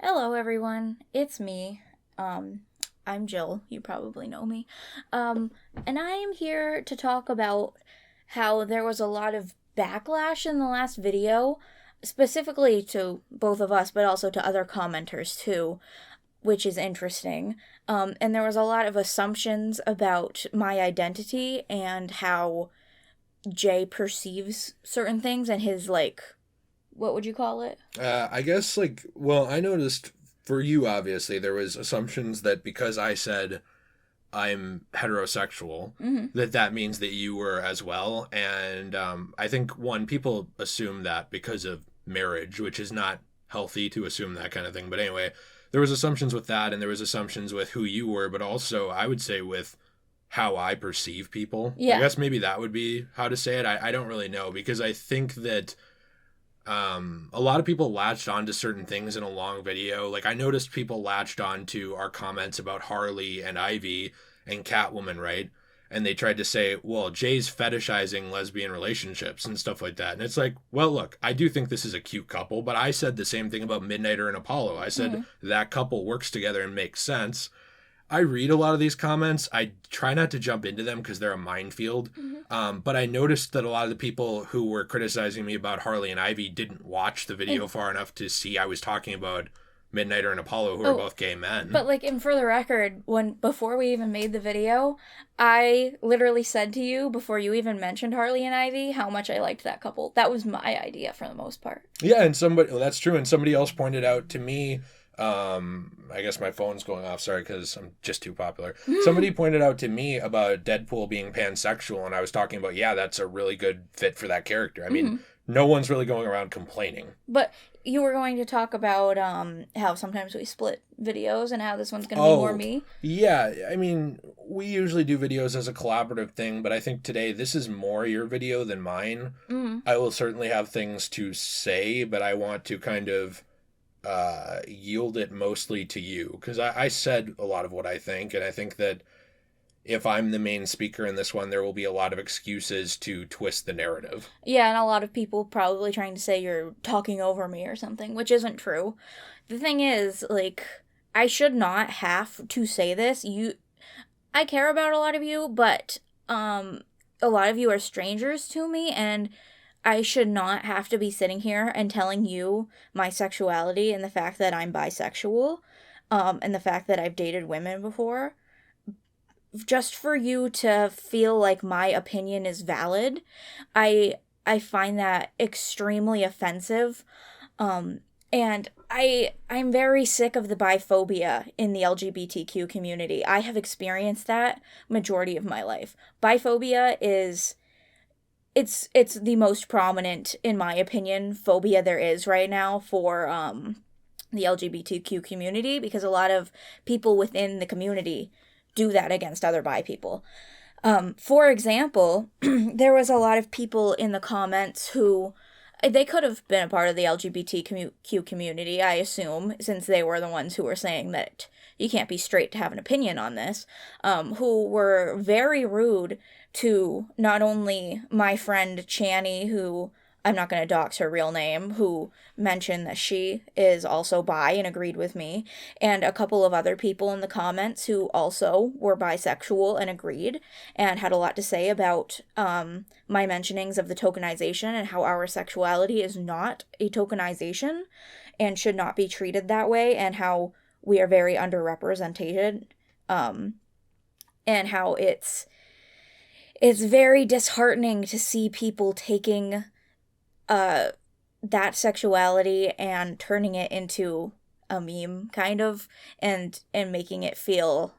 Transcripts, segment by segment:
Hello, everyone. It's me. I'm Jill. You probably know me. And I am here to talk about how there was a lot of backlash in the last video, specifically to both of us, but also to other commenters too, which is interesting. And there was a lot of assumptions about my identity and how Jay perceives certain things and his, like, what would you call it? I guess, well, I noticed for you, obviously, there was assumptions that because I said I'm heterosexual, Mm-hmm. that means that you were as well. And I think, one, people assume that because of marriage, which is not healthy to assume that kind of thing. But anyway, there was assumptions with that, and there was assumptions with who you were, but also, I would say, with how I perceive people. I Yeah. guess maybe that would be how to say it. I don't really know, because I think that a lot of people latched onto certain things in a long video. Like, I noticed people latched onto our comments about Harley and Ivy and Catwoman, right? And they tried to say, well, Jay's fetishizing lesbian relationships and stuff like that. And it's like, well, look, I do think this is a cute couple, but I said the same thing about Midnighter and Apollo. I said Mm-hmm. that couple works together and makes sense. I read a lot of these comments. I try not to jump into them because they're a minefield. Mm-hmm. But I noticed that a lot of the people who were criticizing me about Harley and Ivy didn't watch the video And far enough to see I was talking about Midnighter and Apollo, who are oh, both gay men. but like, and for the record, when before we even made the video, I literally said to you before you even mentioned Harley and Ivy how much I liked that couple. That was my idea for the most part. Yeah, and somebody, well, that's true. And somebody else pointed out to me, I guess my phone's going off, sorry, because I'm just too popular. Somebody pointed out to me about Deadpool being pansexual, and I was talking about, yeah, that's a really good fit for that character. I mean, Mm-hmm. no one's really going around complaining. But you were going to talk about how sometimes we split videos and how this one's going to be more Oh, me. yeah. I mean, we usually do videos as a collaborative thing, but I think today this is more your video than mine. Mm-hmm. I will certainly have things to say, but I want to kind of yield it mostly to you because I said a lot of what I think, and I think that if I'm the main speaker in this one, there will be a lot of excuses to twist the narrative. Yeah, and a lot of people probably trying to say you're talking over me or something, which isn't true. The thing is, like, I should not have to say this. I care about a lot of you, but a lot of you are strangers to me, and I should not have to be sitting here and telling you my sexuality and the fact that I'm bisexual, and the fact that I've dated women before, just for you to feel like my opinion is valid. I find that extremely offensive. And I'm very sick of the biphobia in the LGBTQ community. I have experienced that majority of my life. Biphobia is it's the most prominent, in my opinion, phobia there is right now for the LGBTQ community, because a lot of people within the community do that against other bi people. For example, there was a lot of people in the comments who they could have been a part of the LGBTQ community, I assume, since they were the ones who were saying that you can't be straight to have an opinion on this, who were very rude to not only my friend Channy, who I'm not going to dox her real name, who mentioned that she is also bi and agreed with me, and a couple of other people in the comments who also were bisexual and agreed, and had a lot to say about my mentionings of the tokenization and how our sexuality is not a tokenization and should not be treated that way, and how we are very underrepresented, and how it's very disheartening to see people taking uh that sexuality and turning it into a meme, kind of, and making it feel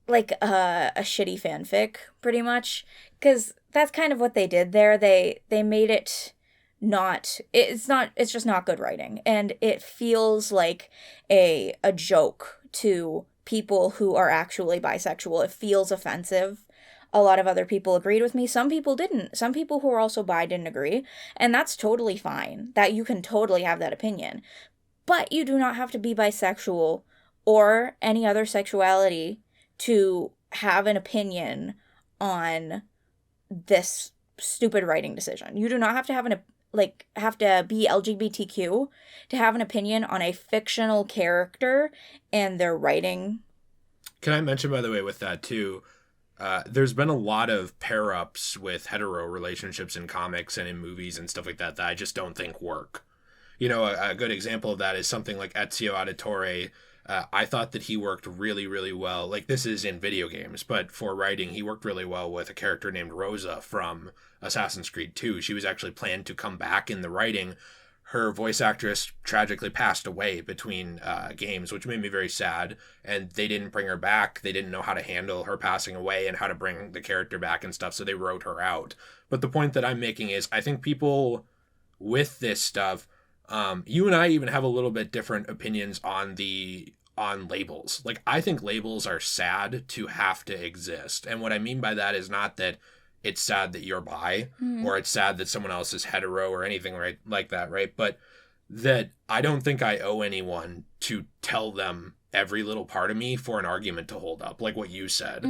like a shitty fanfic, pretty much, because that's kind of what they did there. They made it not, it's just not good writing, and it feels like a joke to people who are actually bisexual. It feels offensive. A lot of other people agreed with me. Some people didn't. Some people who are also bi didn't agree. And that's totally fine. That you can totally have that opinion. But you do not have to be bisexual or any other sexuality to have an opinion on this stupid writing decision. You do not have to have like have to be LGBTQ to have an opinion on a fictional character and their writing. Can I mention, by the way, with that too, there's been a lot of pair-ups with hetero relationships in comics and in movies and stuff like that I just don't think work. You know, a good example of that is something like Ezio Auditore. I thought that he worked really, really well. Like, this is in video games, but for writing, he worked really well with a character named Rosa from Assassin's Creed 2. She was actually planned to come back in the writing. Her voice actress tragically passed away between games, which made me very sad. And they didn't bring her back. They didn't know how to handle her passing away and how to bring the character back and stuff, so they wrote her out. But the point that I'm making is, I think people with this stuff, you and I even have a little bit different opinions on labels. Like, I think labels are sad to have to exist. And what I mean by that is not that it's sad that you're bi, or it's sad that someone else is hetero or anything right like that, right? But that I don't think I owe anyone to tell them every little part of me for an argument to hold up, like what you said.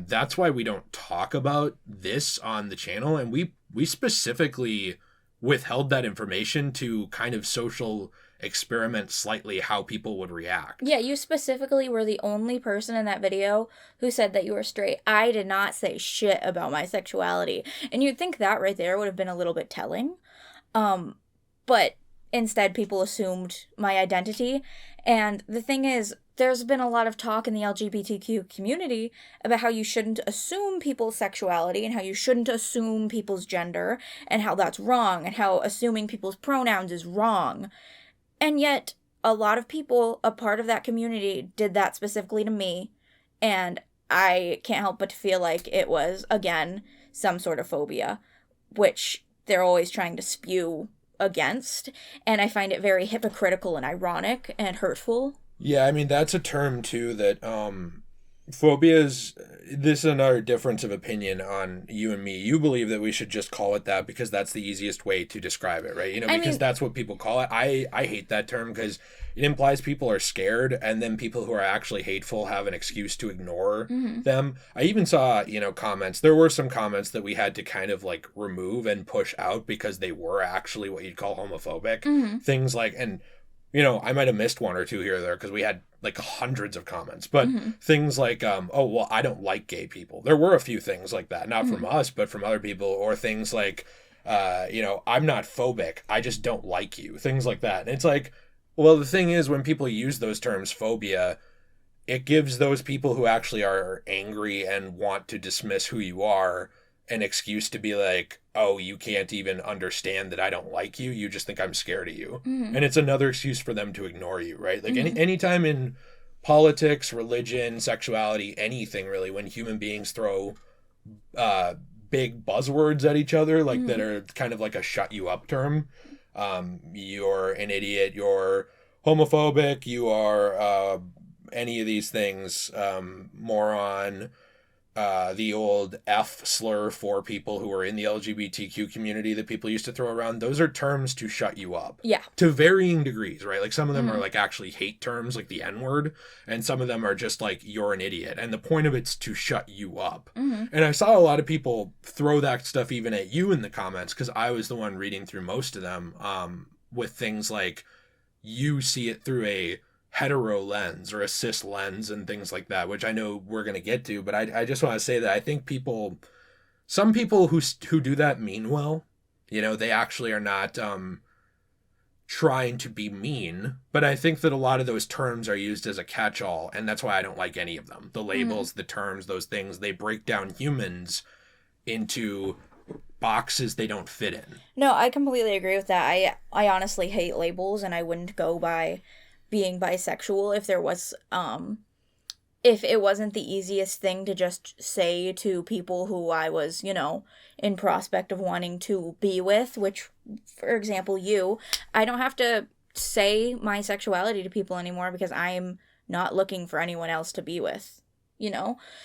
That's why we don't talk about this on the channel, and we specifically withheld that information to kind of social experiment slightly how people would react. Yeah, you specifically were the only person in that video who said that you were straight. I did not say shit about my sexuality. And you'd think that right there would have been a little bit telling. But instead people assumed my identity. And the thing is, there's been a lot of talk in the LGBTQ community about how you shouldn't assume people's sexuality and how you shouldn't assume people's gender and how that's wrong and how assuming people's pronouns is wrong. And yet, a lot of people, a part of that community, did that specifically to me, and I can't help but to feel like it was, again, some sort of phobia, which they're always trying to spew against, and I find it very hypocritical and ironic and hurtful. Yeah, I mean, that's a term, too, that phobias, this is another difference of opinion on you and me. You believe that we should just call it that because that's the easiest way to describe it, right? You know, because that's what people call it. I hate that term because it implies people are scared, and then people who are actually hateful have an excuse to ignore them. I even saw, comments. There were some comments that we had to kind of like remove and push out because they were actually what you'd call homophobic. Things like, and I might have missed one or two here or there because we had like hundreds of comments, but things like, oh, well, I don't like gay people. There were a few things like that, not from us, but from other people, or things like, I'm not phobic. I just don't like you. Things like that. And it's like, well, the thing is, when people use those terms, phobia, it gives those people who actually are angry and want to dismiss who you are an excuse to be like, oh, you can't even understand that I don't like you. You just think I'm scared of you. And it's another excuse for them to ignore you, right? Like anytime in politics, religion, sexuality, anything really, when human beings throw big buzzwords at each other, like that are kind of like a shut you up term. You're an idiot, you're homophobic, you are any of these things, moron, the old F slur for people who are in the LGBTQ community that people used to throw around. Those are terms to shut you up. Yeah. To varying degrees, right? Like some of them are like actually hate terms, like the N-word, and some of them are just like, you're an idiot. And the point of it's to shut you up. And I saw a lot of people throw that stuff even at you in the comments, because I was the one reading through most of them, with things like, you see it through a hetero lens or a cis lens and things like that, which I know we're going to get to, but I just want to say that I think some people who do that mean well. They actually are not trying to be mean, but I think that a lot of those terms are used as a catch-all, and that's why I don't like any of them. The labels, the terms, those things, they break down humans into boxes they don't fit in. No, I completely agree with that. I honestly hate labels, and I wouldn't go by being bisexual if it wasn't the easiest thing to just say to people who I was, in prospect of wanting to be with, which, for example, I don't have to say my sexuality to people anymore because I'm not looking for anyone else to be with,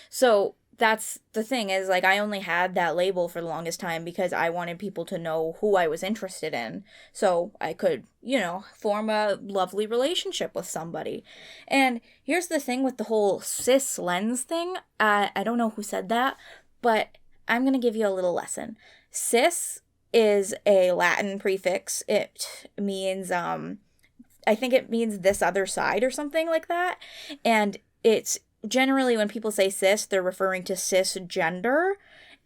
So that's the thing, is like, I only had that label for the longest time because I wanted people to know who I was interested in, so I could, form a lovely relationship with somebody. And here's the thing with the whole cis lens thing. I don't know who said that, but I'm gonna give you a little lesson. Cis is a Latin prefix. It means, I think it means this other side or something like that. And it's generally when people say cis, they're referring to cisgender.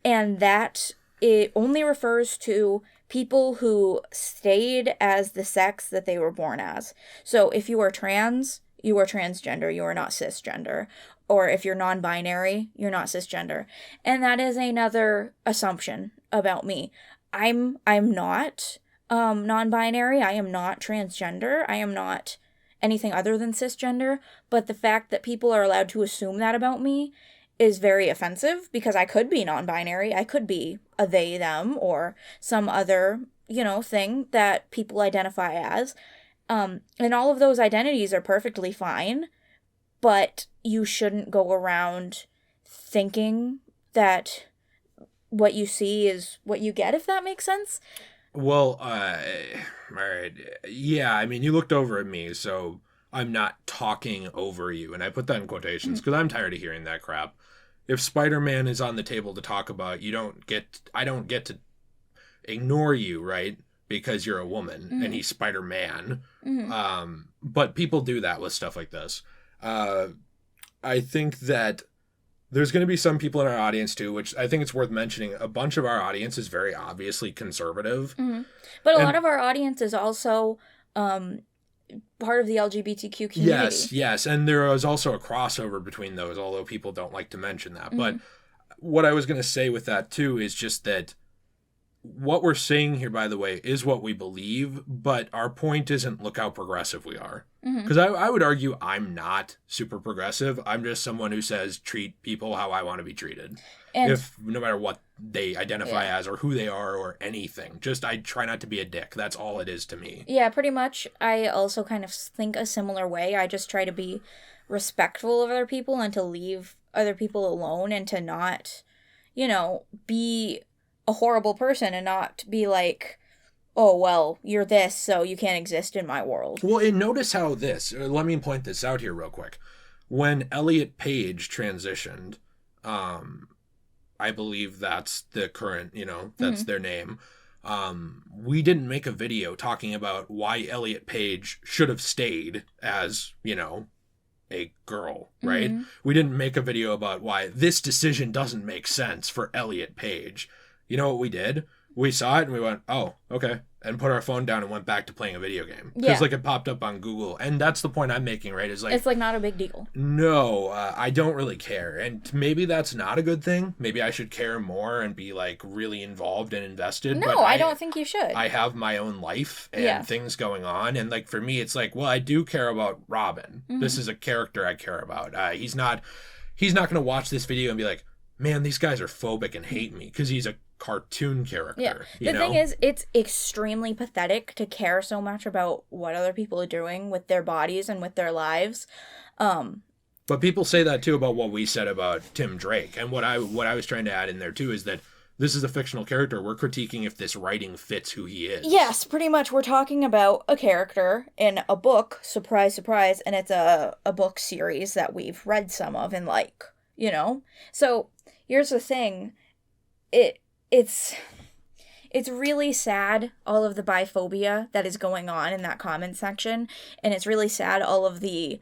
And that it only refers to people who stayed as the sex that they were born as. So if you are trans, you are transgender, you are not cisgender. Or if you're non-binary, you're not cisgender. And that is another assumption about me. I'm not non-binary. I am not transgender. I am not anything other than cisgender. But the fact that people are allowed to assume that about me is very offensive, because I could be non-binary. I could be a they, them, or some other, thing that people identify as. And all of those identities are perfectly fine, but you shouldn't go around thinking that what you see is what you get, if that makes sense. Well, all right. Yeah, I mean, you looked over at me, so I'm not talking over you. And I put that in quotations because I'm tired of hearing that crap. If Spider-Man is on the table to talk about, I don't get to ignore you, right? Because you're a woman and he's Spider-Man. But people do that with stuff like this. I think that there's going to be some people in our audience too, which I think it's worth mentioning. A bunch of our audience is very obviously conservative. But a lot of our audience is also part of the LGBTQ community. Yes. And there is also a crossover between those, although people don't like to mention that. But what I was going to say with that too is just that what we're saying here, by the way, is what we believe, but our point isn't look how progressive we are. Because I would argue I'm not super progressive. I'm just someone who says treat people how I want to be treated. And if no matter what they identify as or who they are or anything. Just I try not to be a dick. That's all it is to me. Yeah, pretty much. I also kind of think a similar way. I just try to be respectful of other people and to leave other people alone and to not, be a horrible person and not be like, oh, well, you're this, so you can't exist in my world. Well, and notice how let me point this out here real quick. When Elliot Page transitioned, I believe that's the current, that's their name. We didn't make a video talking about why Elliot Page should have stayed as, a girl, right? We didn't make a video about why this decision doesn't make sense for Elliot Page. You know what we did? We saw it and we went, oh, okay. And put our phone down and went back to playing a video game. Because it popped up on Google. And that's the point I'm making, right? It's not a big deal. No, I don't really care. And maybe that's not a good thing. Maybe I should care more and be really involved and invested. No, I don't think you should. I have my own life and things going on. And for me, it's well, I do care about Robin. This is a character I care about. He's not going to watch this video and be like, man, these guys are phobic and hate me because he's a cartoon character. Yeah. The thing is, it's extremely pathetic to care so much about what other people are doing with their bodies and with their lives. But people say that too about what we said about Tim Drake. And what I was trying to add in there too is that this is a fictional character. We're critiquing if this writing fits who he is. Yes, pretty much. We're talking about a character in a book, surprise, surprise, and it's a book series that we've read some of and So here's the thing. It's really sad, all of the biphobia that is going on in that comment section, and it's really sad all of the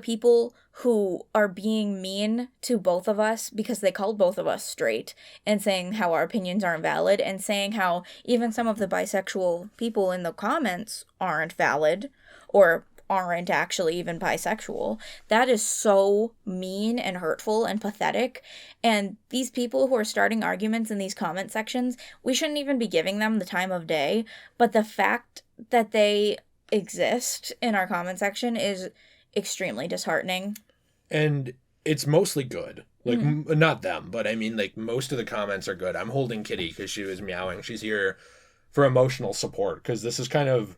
people who are being mean to both of us because they called both of us straight and saying how our opinions aren't valid and saying how even some of the bisexual people in the comments aren't valid or aren't actually even bisexual. That is so mean and hurtful and pathetic. And these people who are starting arguments in these comment sections, we shouldn't even be giving them the time of day. But the fact that they exist in our comment section is extremely disheartening. And it's mostly good. Not them, but I mean, most of the comments are good. I'm holding Kitty because she was meowing. She's here for emotional support because this is kind of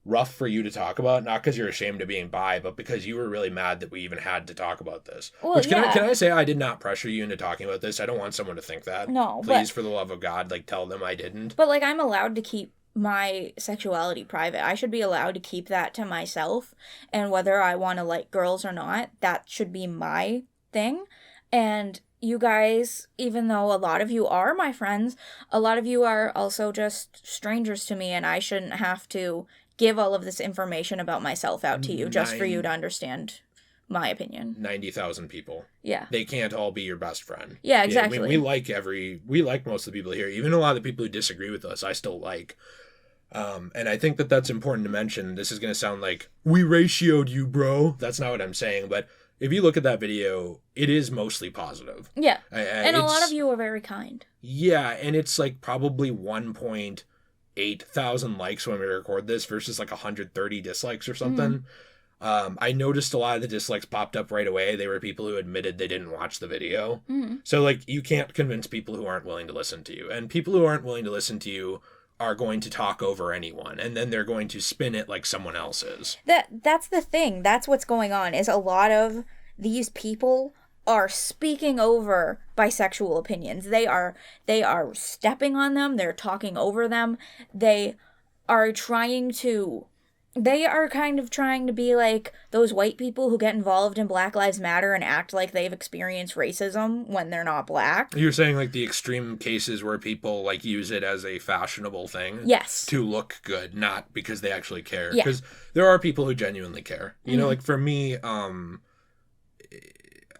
rough for you to talk about, not because you're ashamed of being bi, but because you were really mad that we even had to talk about this. Well, can I say I did not pressure you into talking about this? I don't want someone to think that. No, please, for the love of God, tell them I didn't. But I'm allowed to keep my sexuality private. I should be allowed to keep that to myself, and whether I want to like girls or not, that should be my thing. And you guys, even though a lot of you are my friends, a lot of you are also just strangers to me, and I shouldn't have to give all of this information about myself out to you just for you to understand my opinion. 90,000 people. Yeah. They can't all be your best friend. Yeah, exactly. We like most of the people here. Even a lot of the people who disagree with us, I still like. And I think that that's important to mention. This is going to sound like, we ratioed you, bro. That's not what I'm saying. But if you look at that video, it is mostly positive. Yeah. And a lot of you are very kind. Yeah, and it's like probably 1.8 thousand likes when we record this versus like 130 dislikes or something. Mm-hmm. I noticed a lot of the dislikes popped up right away. They were people who admitted they didn't watch the video. Mm-hmm. So, like, you can't convince people who aren't willing to listen to you. And people who aren't willing to listen to you are going to talk over anyone. And then they're going to spin it like someone else is. That's the thing. That's what's going on, is a lot of these people are speaking over bisexual opinions. They are stepping on them. They're talking over them. They are kind of trying to be like those white people who get involved in Black Lives Matter and act like they've experienced racism when they're not black. You're saying like the extreme cases where people like use it as a fashionable thing? Yes. To look good, not because they actually care. Yeah. Because there are people who genuinely care. You know, like for me,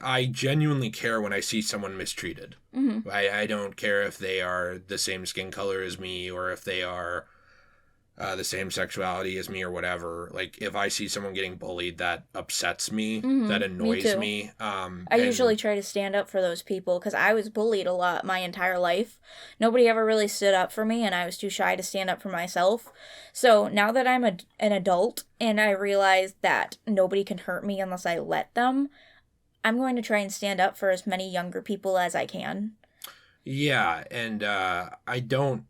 I genuinely care when I see someone mistreated. Mm-hmm. I don't care if they are the same skin color as me or if they are the same sexuality as me or whatever. Like, if I see someone getting bullied, that upsets me. Mm-hmm. That annoys me. I usually try to stand up for those people because I was bullied a lot my entire life. Nobody ever really stood up for me, and I was too shy to stand up for myself. So now that I'm an adult and I realize that nobody can hurt me unless I let them, I'm going to try and stand up for as many younger people as I can. Yeah, and I don't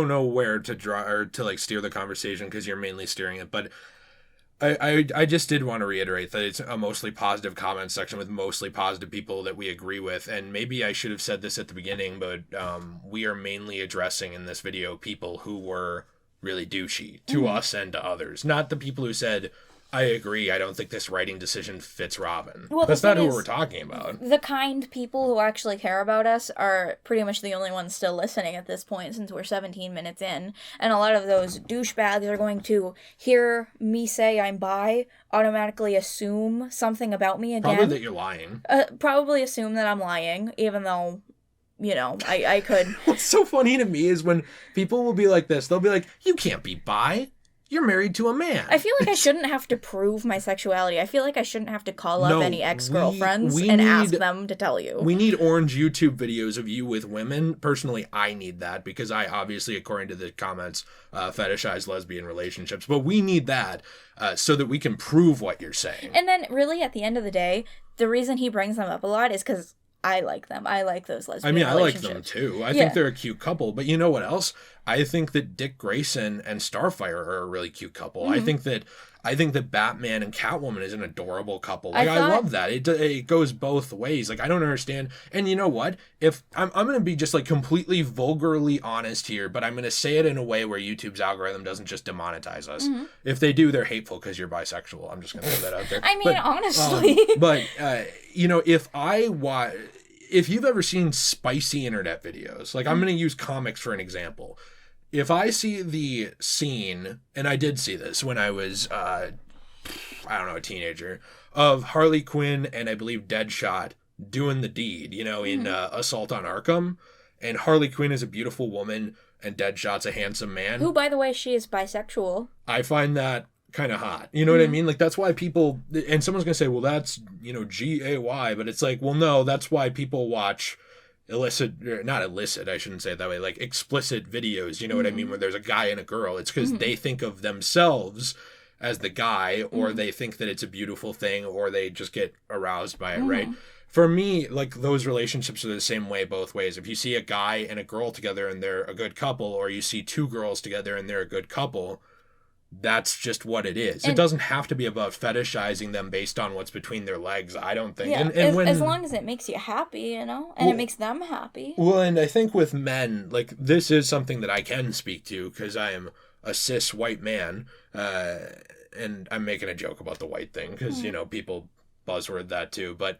know where to draw or to like steer the conversation because you're mainly steering it, but I just did want to reiterate that it's a mostly positive comment section with mostly positive people that we agree with, and maybe I should have said this at the beginning, but we are mainly addressing in this video people who were really douchey to us and to others, not the people who said, I agree, I don't think this writing decision fits Robin. Well, that's not who we're talking about. The kind people who actually care about us are pretty much the only ones still listening at this point since we're 17 minutes in. And a lot of those douchebags are going to hear me say I'm bi, automatically assume something about me again. Probably that you're lying. Probably assume that I'm lying, even though, you know, I could. What's so funny to me is when people will be like this, they'll be like, you can't be bi. You're married to a man. I feel like I shouldn't have to prove my sexuality. I feel like I shouldn't have to call up any ex-girlfriends and ask them to tell you. We need orange YouTube videos of you with women. Personally, I need that because I obviously, according to the comments, fetishize lesbian relationships. But we need that so that we can prove what you're saying. And then really at the end of the day, the reason he brings them up a lot is because I like them. I like those lesbian relationships. I like them too. I think they're a cute couple. But you know what else? I think that Dick Grayson and Starfire are a really cute couple. Mm-hmm. I think that Batman and Catwoman is an adorable couple. Like, I love that. It goes both ways. Like, I don't understand. And you know what? If I'm going to be just like completely vulgarly honest here, but I'm going to say it in a way where YouTube's algorithm doesn't just demonetize us. Mm-hmm. If they do, they're hateful because you're bisexual. I'm just going to throw that out there. I mean, honestly. You know, if you've ever seen spicy internet videos, like I'm going to use comics for an example. If I see the scene, and I did see this when I was, a teenager, of Harley Quinn and I believe Deadshot doing the deed, you know, in Assault on Arkham, and Harley Quinn is a beautiful woman and Deadshot's a handsome man. Who, by the way, she is bisexual. I find that kind of hot. You know what I mean? Like, that's why people, and someone's going to say, well, that's, you know, GAY, but it's like, well, no, that's why people watch not illicit, I shouldn't say it that way, like explicit videos, you know what I mean, where there's a guy and a girl. It's because they think of themselves as the guy, or they think that it's a beautiful thing, or they just get aroused by it, right? For me, like, those relationships are the same way both ways. If you see a guy and a girl together and they're a good couple, or you see two girls together and they're a good couple, that's just what it is. It doesn't have to be about fetishizing them based on what's between their legs, I don't think. Yeah, as long as it makes you happy, you know, and it makes them happy. Well, and I think with men, like, this is something that I can speak to because I am a cis white man, and I'm making a joke about the white thing because, you know, people buzzword that too, but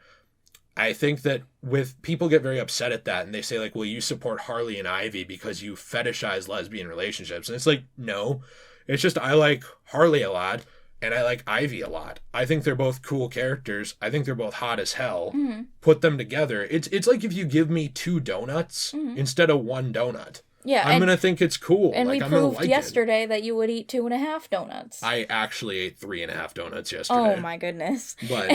I think that with people get very upset at that and they say like, well, you support Harley and Ivy because you fetishize lesbian relationships. And it's like, no, it's just I like Harley a lot and I like Ivy a lot. I think they're both cool characters. I think they're both hot as hell. Mm-hmm. Put them together. It's like if you give me 2 donuts instead of 1 donut. Yeah, I'm going to think it's cool. And like, we I'm gonna proved like yesterday that you would eat 2.5 donuts. I actually ate 3.5 donuts yesterday. Oh my goodness. But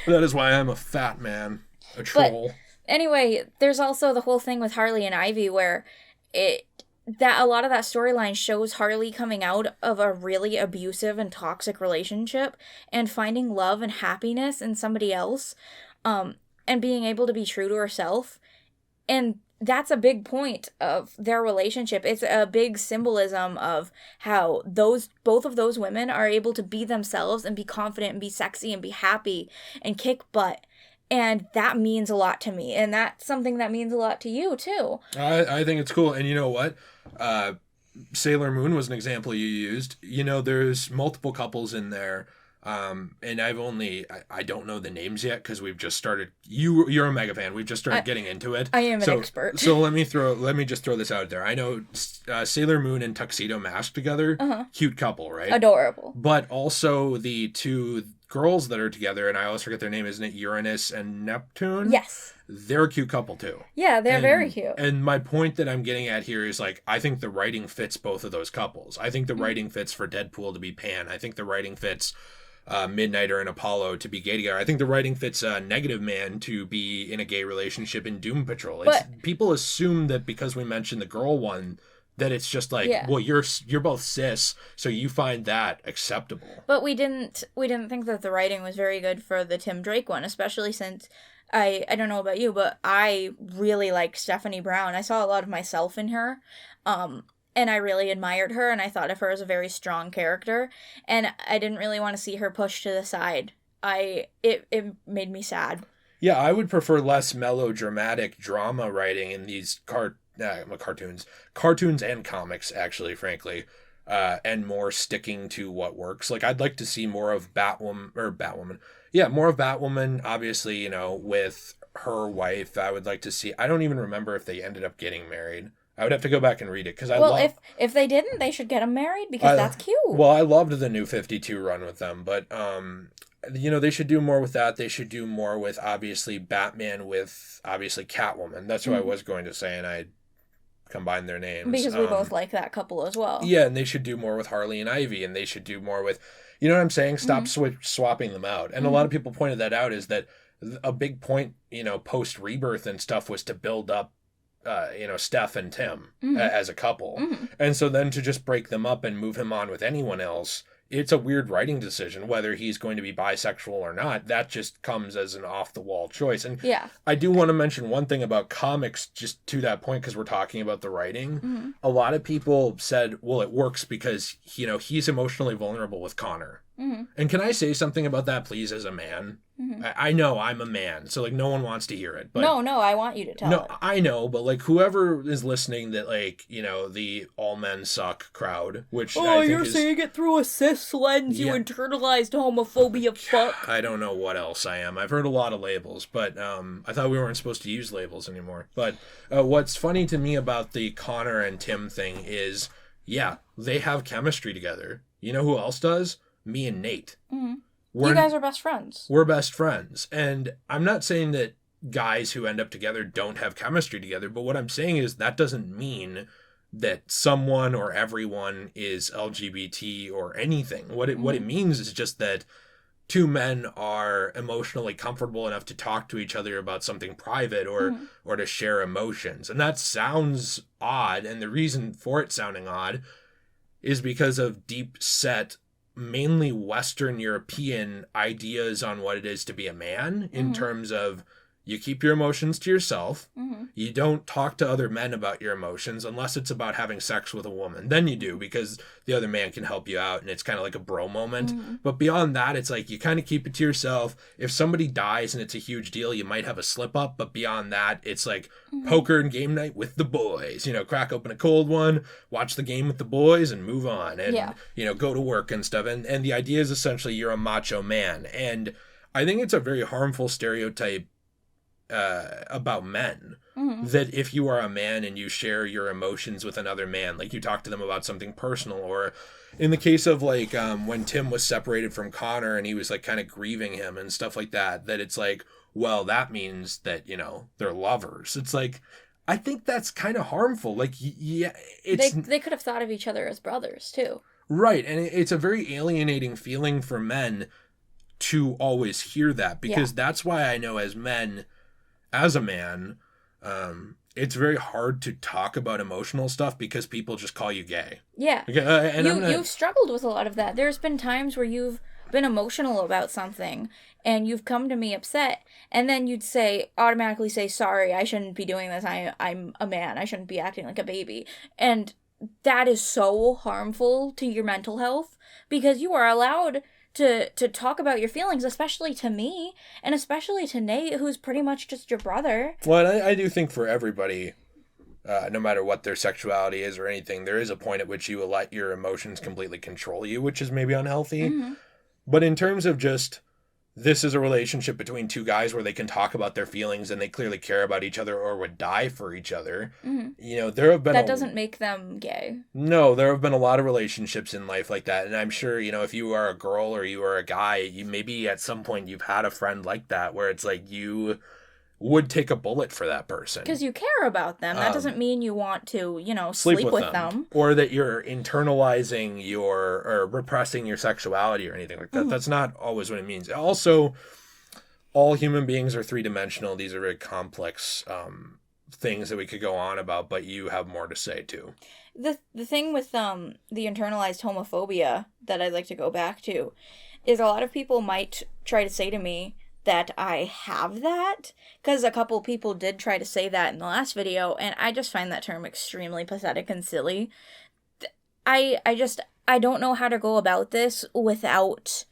that is why I'm a fat man. A troll. But anyway, there's also the whole thing with Harley and Ivy where that a lot of that storyline shows Harley coming out of a really abusive and toxic relationship and finding love and happiness in somebody else, and being able to be true to herself. And that's a big point of their relationship. It's a big symbolism of how both of those women are able to be themselves and be confident and be sexy and be happy and kick butt. And that means a lot to me. And that's something that means a lot to you, too. I think it's cool. And you know what? Sailor Moon was an example you used. You know, there's multiple couples in there. And I don't know the names yet because we've just started. You're a mega fan. We've just started getting into it. I am an expert. So let me just throw this out there. I know Sailor Moon and Tuxedo Mask together. Cute couple, right? Adorable. But also the 2 girls that are together, and I always forget their name, isn't it Uranus and Neptune? Yes. They're a cute couple too. Yeah, they're very cute. And my point that I'm getting at here is like, I think the writing fits both of those couples. I think the writing fits for Deadpool to be Pan. I think the writing fits Midnighter and Apollo to be gay together. I think the writing fits Negative Man to be in a gay relationship in Doom Patrol. People assume that because we mentioned the girl one, that it's just like, well, you're both cis, so you find that acceptable. But we didn't think that the writing was very good for the Tim Drake one, especially since I don't know about you, but I really like Stephanie Brown. I saw a lot of myself in her. And I really admired her, and I thought of her as a very strong character, and I didn't really want to see her pushed to the side. It made me sad. Yeah, I would prefer less melodramatic drama writing in these cartoons and comics, actually, frankly, and more sticking to what works. Like, I'd like to see more of Batwoman. Yeah, more of Batwoman, obviously, you know, with her wife. I would like to see, I don't even remember if they ended up getting married. I would have to go back and read it because if they didn't, they should get them married because that's cute. Well, I loved the New 52 run with them, but you know, they should do more with that. They should do more with obviously Batman with obviously Catwoman. That's what I was going to say, and I combined their names because we both like that couple as well. Yeah, and they should do more with Harley and Ivy, and they should do more with, you know what I'm saying? Stop swapping them out. And a lot of people pointed that out is that a big point, you know, post Rebirth and stuff was to build up you know, Steph and Tim as a couple. And so then to just break them up and move him on with anyone else, it's a weird writing decision, whether he's going to be bisexual or not. That just comes as an off-the-wall choice. And I do want to mention one thing about comics, just to that point, because we're talking about the writing. A lot of people said, well, it works because, you know, he's emotionally vulnerable with Connor. And can I say something about that, please, as a man? I know I'm a man, so like no one wants to hear it. But no, I want you to tell it. I know, but like whoever is listening that like, you know, the all men suck crowd, which I think you're saying it through a cis lens, you internalized homophobia fuck. I don't know what else I am. I've heard a lot of labels, but I thought we weren't supposed to use labels anymore. But what's funny to me about the Connor and Tim thing is, they have chemistry together. You know who else does? Me and Nate. You guys are best friends. We're best friends. And I'm not saying that guys who end up together don't have chemistry together, but what I'm saying is that doesn't mean that someone or everyone is LGBT or anything. What it means is just that 2 men are emotionally comfortable enough to talk to each other about something private or to share emotions. And that sounds odd, and the reason for it sounding odd is because of deep set mainly Western European ideas on what it is to be a man in terms of you keep your emotions to yourself. You don't talk to other men about your emotions unless it's about having sex with a woman. Then you do because the other man can help you out and it's kind of like a bro moment. But beyond that, it's like you kind of keep it to yourself. If somebody dies and it's a huge deal, you might have a slip up. But beyond that, it's like poker and game night with the boys. You know, crack open a cold one, watch the game with the boys and move on and, you know, go to work and stuff. And the idea is essentially you're a macho man. And I think it's a very harmful stereotype about men. Mm-hmm. That if you are a man and you share your emotions with another man, like you talk to them about something personal, or in the case of like when Tim was separated from Connor and he was like kind of grieving him and stuff like that, that it's like, well, that means that, you know, they're lovers. It's like, I think that's kind of harmful. Like, yeah, it's... They could have thought of each other as brothers, too. Right, and it's a very alienating feeling for men to always hear that, because that's why I know as men, as a man, it's very hard to talk about emotional stuff because people just call you gay. Yeah. And you've struggled with a lot of that. There's been times where you've been emotional about something and you've come to me upset, and then you'd automatically say, sorry, I shouldn't be doing this. I'm a man. I shouldn't be acting like a baby. And that is so harmful to your mental health, because you are allowed to talk about your feelings, especially to me, and especially to Nate, who's pretty much just your brother. Well, I do think for everybody, no matter what their sexuality is or anything, there is a point at which you will let your emotions completely control you, which is maybe unhealthy. Mm-hmm. But in terms of just, this is a relationship between two guys where they can talk about their feelings and they clearly care about each other or would die for each other. Mm-hmm. You know, there have been... That doesn't make them gay. No, there have been a lot of relationships in life like that. And I'm sure, you know, if you are a girl or you are a guy, you maybe at some point you've had a friend like that where it's like you would take a bullet for that person. Because you care about them. That doesn't mean you want to, you know, sleep with them. Or that you're internalizing or repressing your sexuality or anything like that. Mm-hmm. That's not always what it means. Also, all human beings are three-dimensional. These are very complex things that we could go on about, but you have more to say too. The thing with the internalized homophobia that I'd like to go back to is a lot of people might try to say to me that I have that, because a couple people did try to say that in the last video, and I just find that term extremely pathetic and silly. I don't know how to go about this without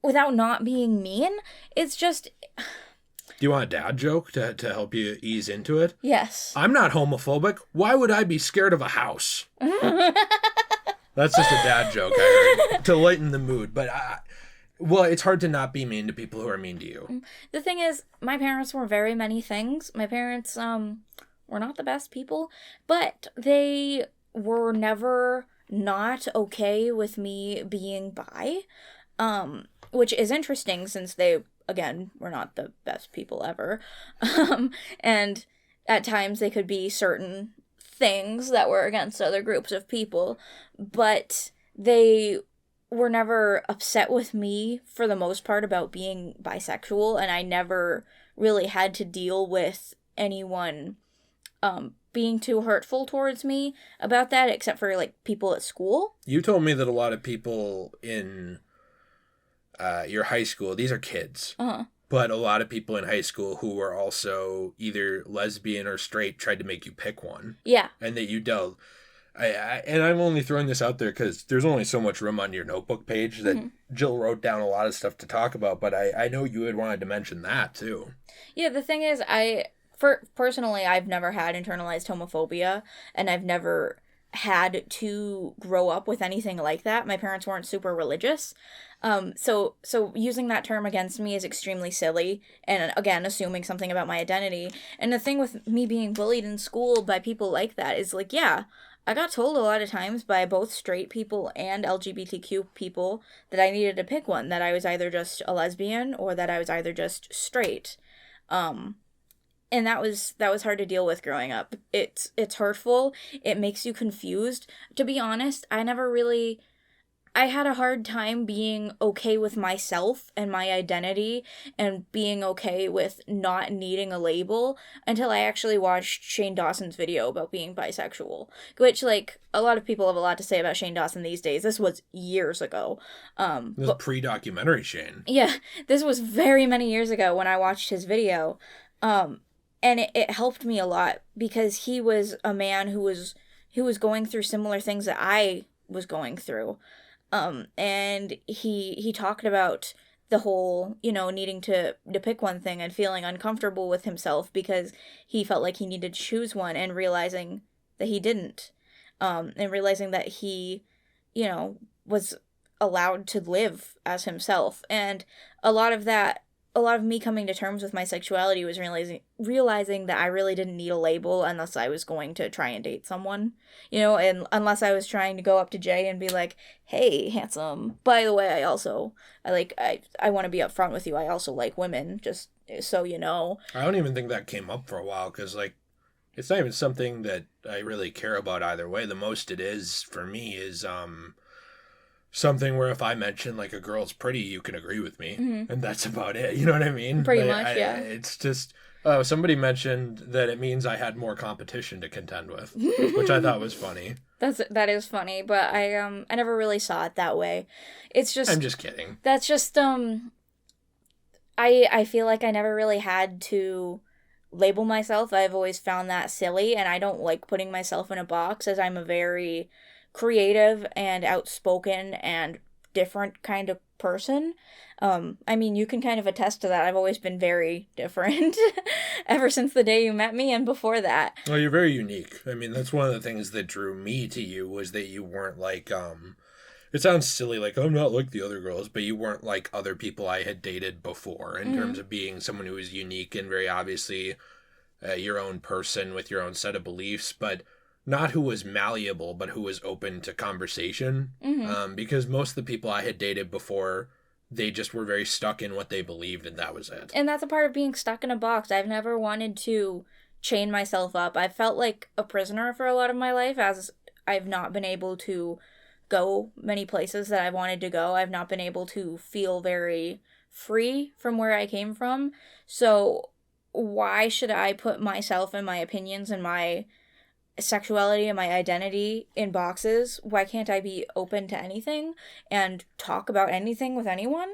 not being mean. It's just... Do you want a dad joke to help you ease into it? Yes. I'm not homophobic. Why would I be scared of a house? That's just a dad joke I heard to lighten the mood, but well, it's hard to not be mean to people who are mean to you. The thing is, my parents were very many things. My parents were not the best people, but they were never not okay with me being bi, which is interesting since they, again, were not the best people ever. And at times they could be certain things that were against other groups of people, but they were never upset with me for the most part about being bisexual, and I never really had to deal with anyone being too hurtful towards me about that, except for like people at school. You told me that a lot of people in your high school, these are kids, but a lot of people in high school who were also either lesbian or straight tried to make you pick one. Yeah. And that you dealt... and I'm only throwing this out there because there's only so much room on your notebook page that Jill wrote down a lot of stuff to talk about, but I know you had wanted to mention that too. Yeah, the thing is, personally, I've never had internalized homophobia, and I've never had to grow up with anything like that. My parents weren't super religious. So using that term against me is extremely silly, and again, assuming something about my identity. And the thing with me being bullied in school by people like that is like, yeah, I got told a lot of times by both straight people and LGBTQ people that I needed to pick one, that I was either just a lesbian or that I was either just straight. And that was hard to deal with growing up. It's hurtful. It makes you confused. To be honest, I had a hard time being okay with myself and my identity and being okay with not needing a label until I actually watched Shane Dawson's video about being bisexual, which, like, a lot of people have a lot to say about Shane Dawson these days. This was years ago. This was pre-documentary Shane. Yeah, this was very many years ago when I watched his video. And it helped me a lot because he was a man who was going through similar things that I was going through. And he talked about the whole, needing to pick one thing and feeling uncomfortable with himself because he felt like he needed to choose one, and realizing that he didn't. And realizing that he, was allowed to live as himself. And a lot of that a lot of me coming to terms with my sexuality was realizing that I really didn't need a label unless I was going to try and date someone, you know, and unless I was trying to go up to Jay and be like, hey, handsome, by the way, I want to be upfront with you, I also like women, just so you know. I don't even think that came up for a while, because, like, it's not even something that I really care about either way. The most it is, for me, is, something where if I mention, like, a girl's pretty, you can agree with me, and that's about it. You know what I mean? Pretty much, yeah. It's just, somebody mentioned that it means I had more competition to contend with, which I thought was funny. That is funny, but I never really saw it that way. It's just... I'm just kidding. That's just, I feel like I never really had to label myself. I've always found that silly, and I don't like putting myself in a box, as I'm a very creative and outspoken and different kind of person. I mean, you can kind of attest to that. I've always been very different ever since the day you met me and before that. Well, you're very unique. I mean, that's one of the things that drew me to you, was that you weren't like, it sounds silly, like, I'm not like the other girls, but you weren't like other people I had dated before in terms of being someone who was unique and very obviously your own person with your own set of beliefs, but not who was malleable, but who was open to conversation. Because most of the people I had dated before, they just were very stuck in what they believed, and that was it. And that's a part of being stuck in a box. I've never wanted to chain myself up. I felt like a prisoner for a lot of my life, as I've not been able to go many places that I wanted to go. I've not been able to feel very free from where I came from. So why should I put myself and my opinions and my sexuality and my identity in boxes? Why can't I be open to anything and talk about anything with anyone?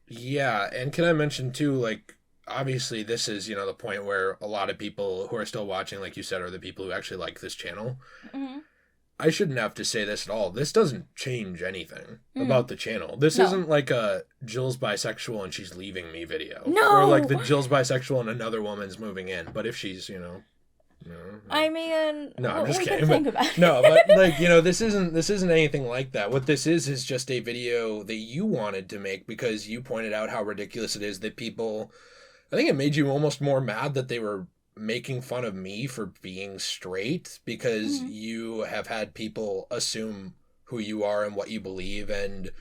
Yeah, and can I mention too, like, obviously this is, the point where a lot of people who are still watching, like you said, are the people who actually like this channel. I shouldn't have to say this at all. This doesn't change anything about the channel. This isn't like a Jill's bisexual and she's leaving me video. No! Or like the Jill's bisexual and another woman's moving in. But if she's, no. I mean, no, I'm just kidding. Think about it. No, but like, this isn't anything like that. What this is just a video that you wanted to make because you pointed out how ridiculous it is that people, I think it made you almost more mad that they were making fun of me for being straight, because you have had people assume who you are and what you believe and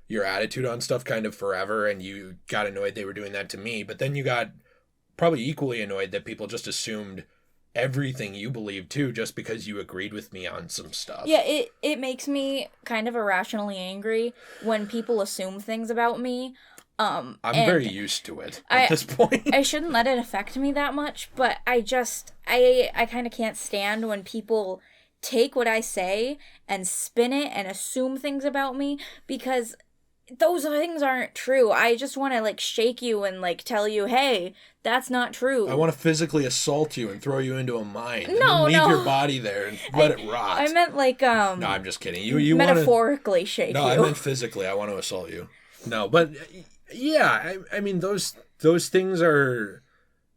your attitude on stuff kind of forever, and you got annoyed they were doing that to me, but then you got probably equally annoyed that people just assumed everything you believe too, just because you agreed with me on some stuff. Yeah, it makes me kind of irrationally angry when people assume things about me. I'm very used to it at this point. I shouldn't let it affect me that much, but I kind of can't stand when people take what I say and spin it and assume things about me, because those things aren't true. I just want to like shake you and like tell you, hey, that's not true. I want to physically assault you and throw you into a mine. No, and leave your body there and let it rot. I meant like No, I'm just kidding. You metaphorically shake you. No, I meant physically. I want to assault you. No, but yeah, I mean those things are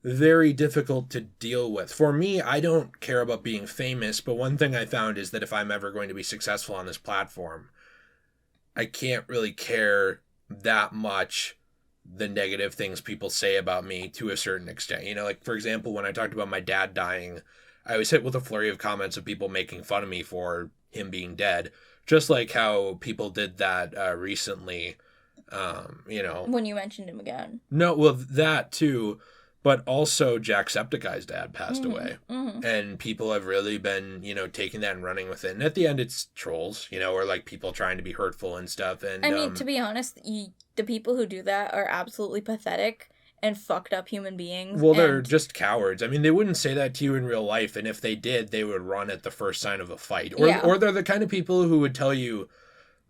very difficult to deal with. For me, I don't care about being famous, but one thing I found is that if I'm ever going to be successful on this platform, I can't really care that much the negative things people say about me to a certain extent. Like, for example, when I talked about my dad dying, I was hit with a flurry of comments of people making fun of me for him being dead, just like how people did that recently, When you mentioned him again. No, well, that too, but also Jacksepticeye's dad passed away. And people have really been, taking that and running with it. And at the end, it's trolls, or like people trying to be hurtful and stuff. And I mean, to be honest, the people who do that are absolutely pathetic and fucked up human beings. Well, they're just cowards. I mean, they wouldn't say that to you in real life. And if they did, they would run at the first sign of a fight. Or they're the kind of people who would tell you,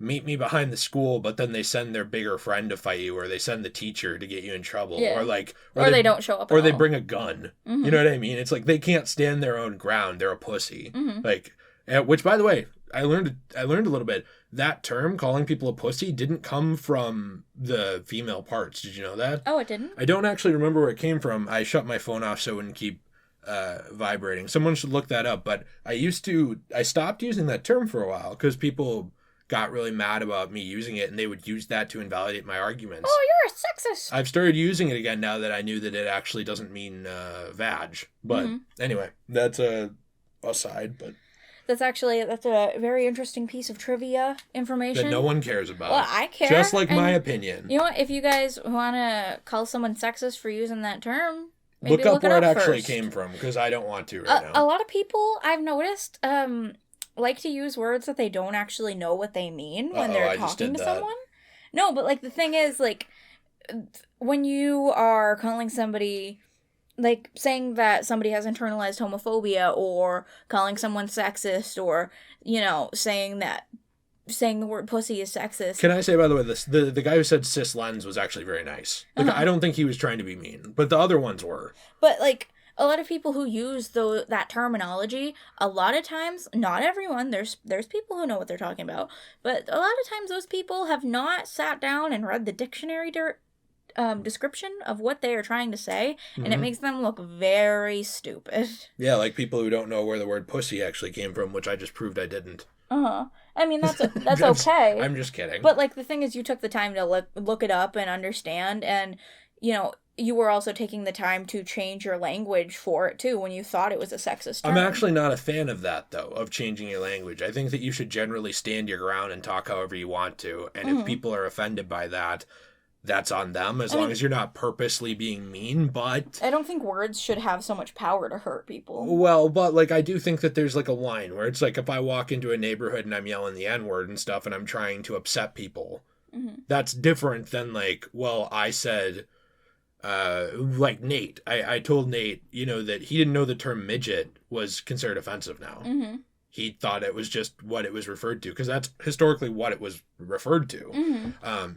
meet me behind the school, but then they send their bigger friend to fight you, or they send the teacher to get you in trouble, or they don't show up or they bring a gun. You know what I mean? It's like they can't stand their own ground. They're a pussy. Like, which, by the way, I learned a little bit. That term, calling people a pussy, didn't come from the female parts. Did you know that? Oh, it didn't? I don't actually remember where it came from. I shut my phone off so it wouldn't keep vibrating. Someone should look that up. But I stopped using that term for a while because people got really mad about me using it, and they would use that to invalidate my arguments. Oh, you're a sexist. I've started using it again now that I knew that it actually doesn't mean vag. But anyway, that's a aside. But that's a very interesting piece of trivia information that no one cares about. Well, I care. Just like my opinion. You know what? If you guys want to call someone sexist for using that term, maybe look up where it actually came from, because I don't want to right now. A lot of people I've noticed like to use words that they don't actually know what they mean when they're talking to someone. No, but like the thing is, like, when you are calling somebody, like saying that somebody has internalized homophobia, or calling someone sexist, or, you know, saying the word pussy is sexist. Can I say, by the way, the guy who said cis lens was actually very nice. Like, I don't think he was trying to be mean, but the other ones were. But like, a lot of people who use that terminology, a lot of times, not everyone, there's people who know what they're talking about, but a lot of times those people have not sat down and read the dictionary description of what they are trying to say, and it makes them look very stupid. Yeah, like people who don't know where the word pussy actually came from, which I just proved I didn't. I mean, that's okay. I'm just kidding. But like, the thing is, you took the time to look it up and understand, and, you know, you were also taking the time to change your language for it, too, when you thought it was a sexist term. I'm actually not a fan of that, though, of changing your language. I think that you should generally stand your ground and talk however you want to. And if people are offended by that, that's on them, as long as you're not purposely being mean. But I don't think words should have so much power to hurt people. Well, but like, I do think that there's like a line where it's like, if I walk into a neighborhood and I'm yelling the N-word and stuff and I'm trying to upset people, that's different than like, well, I said... like Nate, I told Nate, you know, that he didn't know the term midget was considered offensive now. He thought it was just what it was referred to, because that's historically what it was referred to.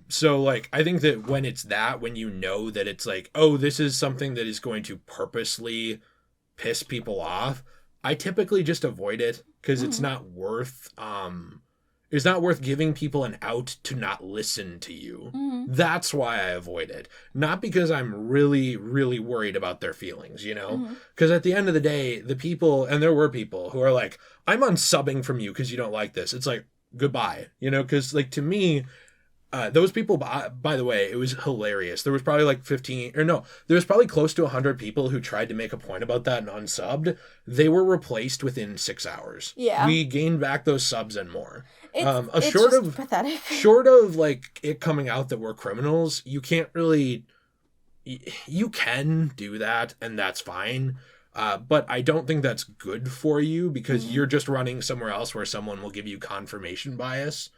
So like, I think that when you know that it's like, oh, this is something that is going to purposely piss people off, I typically just avoid it, because it's not worth giving people an out to not listen to you. That's why I avoid it. Not because I'm really, really worried about their feelings, you know? Because at the end of the day, the people, and there were people who are like, I'm unsubbing from you because you don't like this. It's like, goodbye, you know? Because like, to me, those people, by the way, it was hilarious. There was probably like there was probably close to 100 people who tried to make a point about that and unsubbed. They were replaced within 6 hours. Yeah. We gained back those subs and more. It's just pathetic. Short of like it coming out that we're criminals, you can't really, you can do that and that's fine. But I don't think that's good for you, because you're just running somewhere else where someone will give you confirmation bias.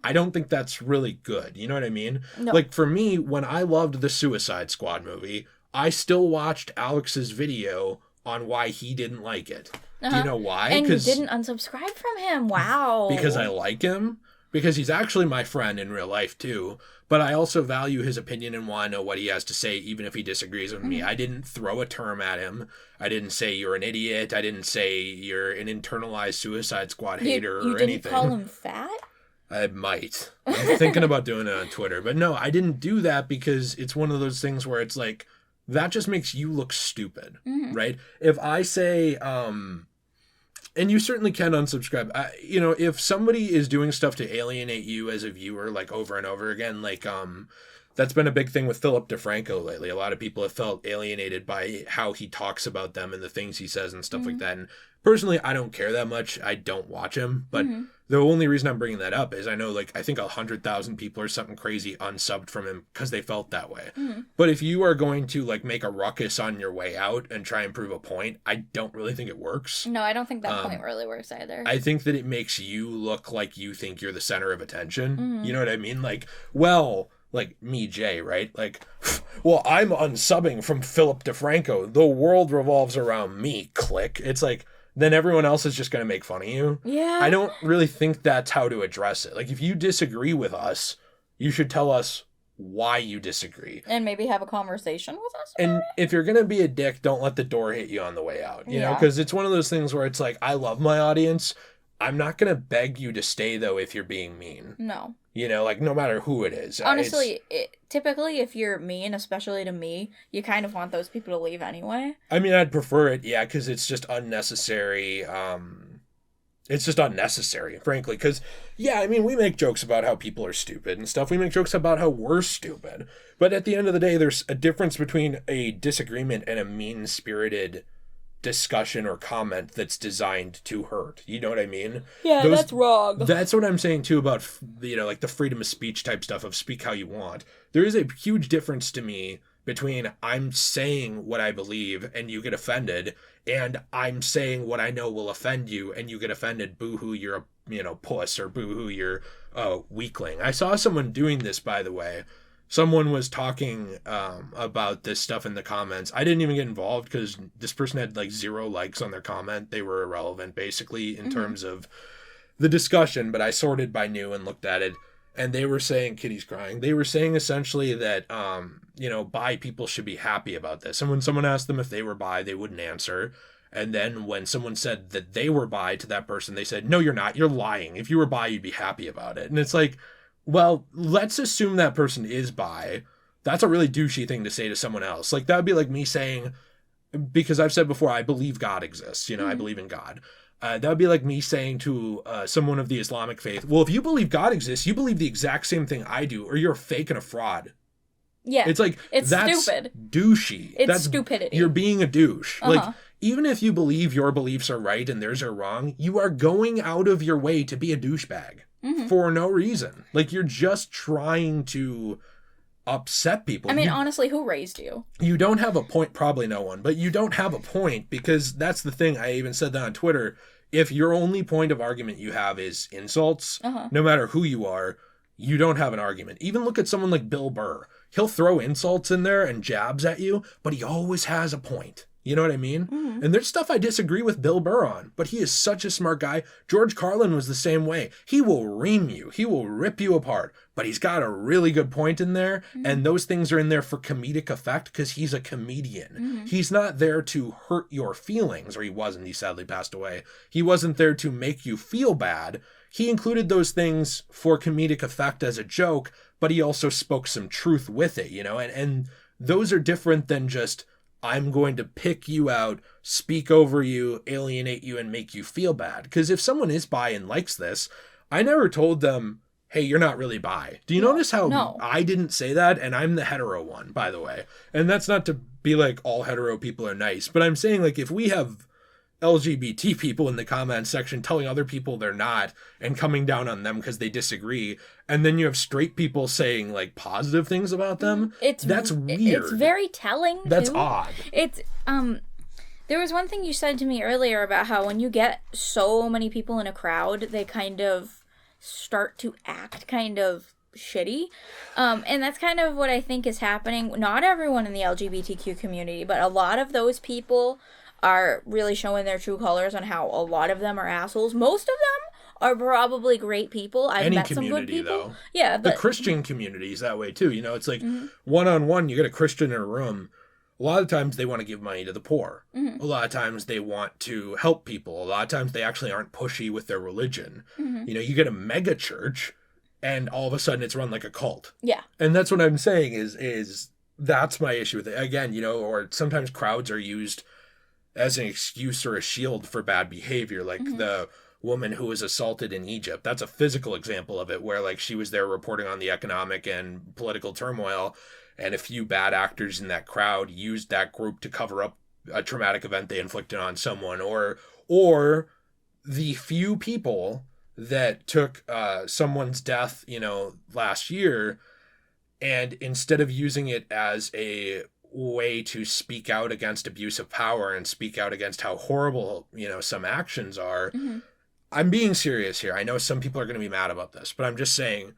I don't think that's really good. You know what I mean? No. Like, for me, when I loved the Suicide Squad movie, I still watched Alex's video on why he didn't like it. Do you know why? And you didn't unsubscribe from him. Wow. Because I like him. Because he's actually my friend in real life, too. But I also value his opinion and want to know what he has to say, even if he disagrees with me. I didn't throw a term at him. I didn't say you're an idiot. I didn't say you're an internalized Suicide Squad hater or anything. You didn't call him fat? I might. I'm thinking about doing it on Twitter. But no, I didn't do that, because it's one of those things where it's like, that just makes you look stupid, right? If I say... and you certainly can unsubscribe. You know, if somebody is doing stuff to alienate you as a viewer, like over and over again, like that's been a big thing with Philip DeFranco lately. A lot of people have felt alienated by how he talks about them and the things he says and stuff like that. And personally, I don't care that much. I don't watch him, but the only reason I'm bringing that up is I know, like, I think 100,000 people or something crazy unsubbed from him because they felt that way. But if you are going to, like, make a ruckus on your way out and try and prove a point, I don't really think it works. No, I don't think that point really works either. I think that it makes you look like you think you're the center of attention. You know what I mean? Like, well... like me, Jay, right? Like, well, I'm unsubbing from Philip DeFranco. The world revolves around me, click. It's like, then everyone else is just going to make fun of you. Yeah. I don't really think that's how to address it. Like, if you disagree with us, you should tell us why you disagree. And maybe have a conversation with us. And if you're going to be a dick, don't let the door hit you on the way out. You know, because it's one of those things where it's like, I love my audience. I'm not going to beg you to stay, though, if you're being mean. No. You know, like, no matter who it is. Honestly, typically, if you're mean, especially to me, you kind of want those people to leave anyway. I mean, I'd prefer it, yeah, because it's just unnecessary It's just unnecessary, frankly, because, yeah, I mean, we make jokes about how people are stupid and stuff. We make jokes about how we're stupid. But at the end of the day, there's a difference between a disagreement and a mean-spirited discussion or comment that's designed to hurt. You know what I mean? Yeah, that's wrong. That's what I'm saying, too, about, like the freedom of speech type stuff of speak how you want. There is a huge difference to me between I'm saying what I believe and you get offended, and I'm saying what I know will offend you and you get offended. Boo-hoo, you're a puss, or boo-hoo, you're a weakling. I saw someone doing this, by the way. Someone was talking about this stuff in the comments. I didn't even get involved because this person had like 0 likes on their comment. They were irrelevant, basically, in terms of the discussion, but I sorted by new and looked at it. And they were saying, Kitty's crying, they were saying essentially that, bi people should be happy about this. And when someone asked them if they were bi, they wouldn't answer. And then when someone said that they were bi to that person, they said, no, you're not. You're lying. If you were bi, you'd be happy about it. And it's like, well, let's assume that person is bi. That's a really douchey thing to say to someone else. Like, that would be like me saying, because I've said before, I believe God exists. I believe in God. That would be like me saying to someone of the Islamic faith, well, if you believe God exists, you believe the exact same thing I do, or you're a fake and a fraud. Yeah. It's like, it's that's stupid. Douchey. It's that's stupidity. You're being a douche. Like, even if you believe your beliefs are right and theirs are wrong, you are going out of your way to be a douchebag for no reason. Like, you're just trying to upset people. I mean, honestly, who raised you? You don't have a point. Probably no one, but you don't have a point, because that's the thing. I even said that on Twitter. If your only point of argument you have is insults, no matter who you are, you don't have an argument. Even look at someone like Bill Burr. He'll throw insults in there and jabs at you, but he always has a point. You know what I mean? And there's stuff I disagree with Bill Burr on, but he is such a smart guy. George Carlin was the same way. He will ream you. He will rip you apart, but he's got a really good point in there. And those things are in there for comedic effect because he's a comedian. He's not there to hurt your feelings, or he wasn't. He sadly passed away. He wasn't there to make you feel bad. He included those things for comedic effect as a joke, but he also spoke some truth with it, and those are different than just, I'm going to pick you out, speak over you, alienate you, and make you feel bad. Because if someone is bi and likes this, I never told them, hey, you're not really bi. Do you notice how I didn't say that? And I'm the hetero one, by the way. And that's not to be like all hetero people are nice, but I'm saying, like, if we have LGBT people in the comment section telling other people they're not and coming down on them because they disagree, and then you have straight people saying like positive things about them, that's weird. It's very telling. That's odd. It's there was one thing you said to me earlier about how when you get so many people in a crowd, they kind of start to act kind of shitty, and that's kind of what I think is happening. Not everyone in the LGBTQ community, but a lot of those people are really showing their true colors on how a lot of them are assholes. Most of them are probably great people. I've met some good people. Though. Yeah, the Christian community is that way too. It's like one-on-one, you get a Christian in a room. A lot of times they want to give money to the poor. A lot of times they want to help people. A lot of times they actually aren't pushy with their religion. You get a mega church and all of a sudden it's run like a cult. Yeah. And that's what I'm saying is that's my issue with it. Again, or sometimes crowds are used as an excuse or a shield for bad behavior, like the woman who was assaulted in Egypt. That's a physical example of it, where like she was there reporting on the economic and political turmoil, and a few bad actors in that crowd used that group to cover up a traumatic event they inflicted on someone, or the few people that took someone's death, last year, and instead of using it as a way to speak out against abuse of power and speak out against how horrible, some actions are. I'm being serious here. I know some people are going to be mad about this, but I'm just saying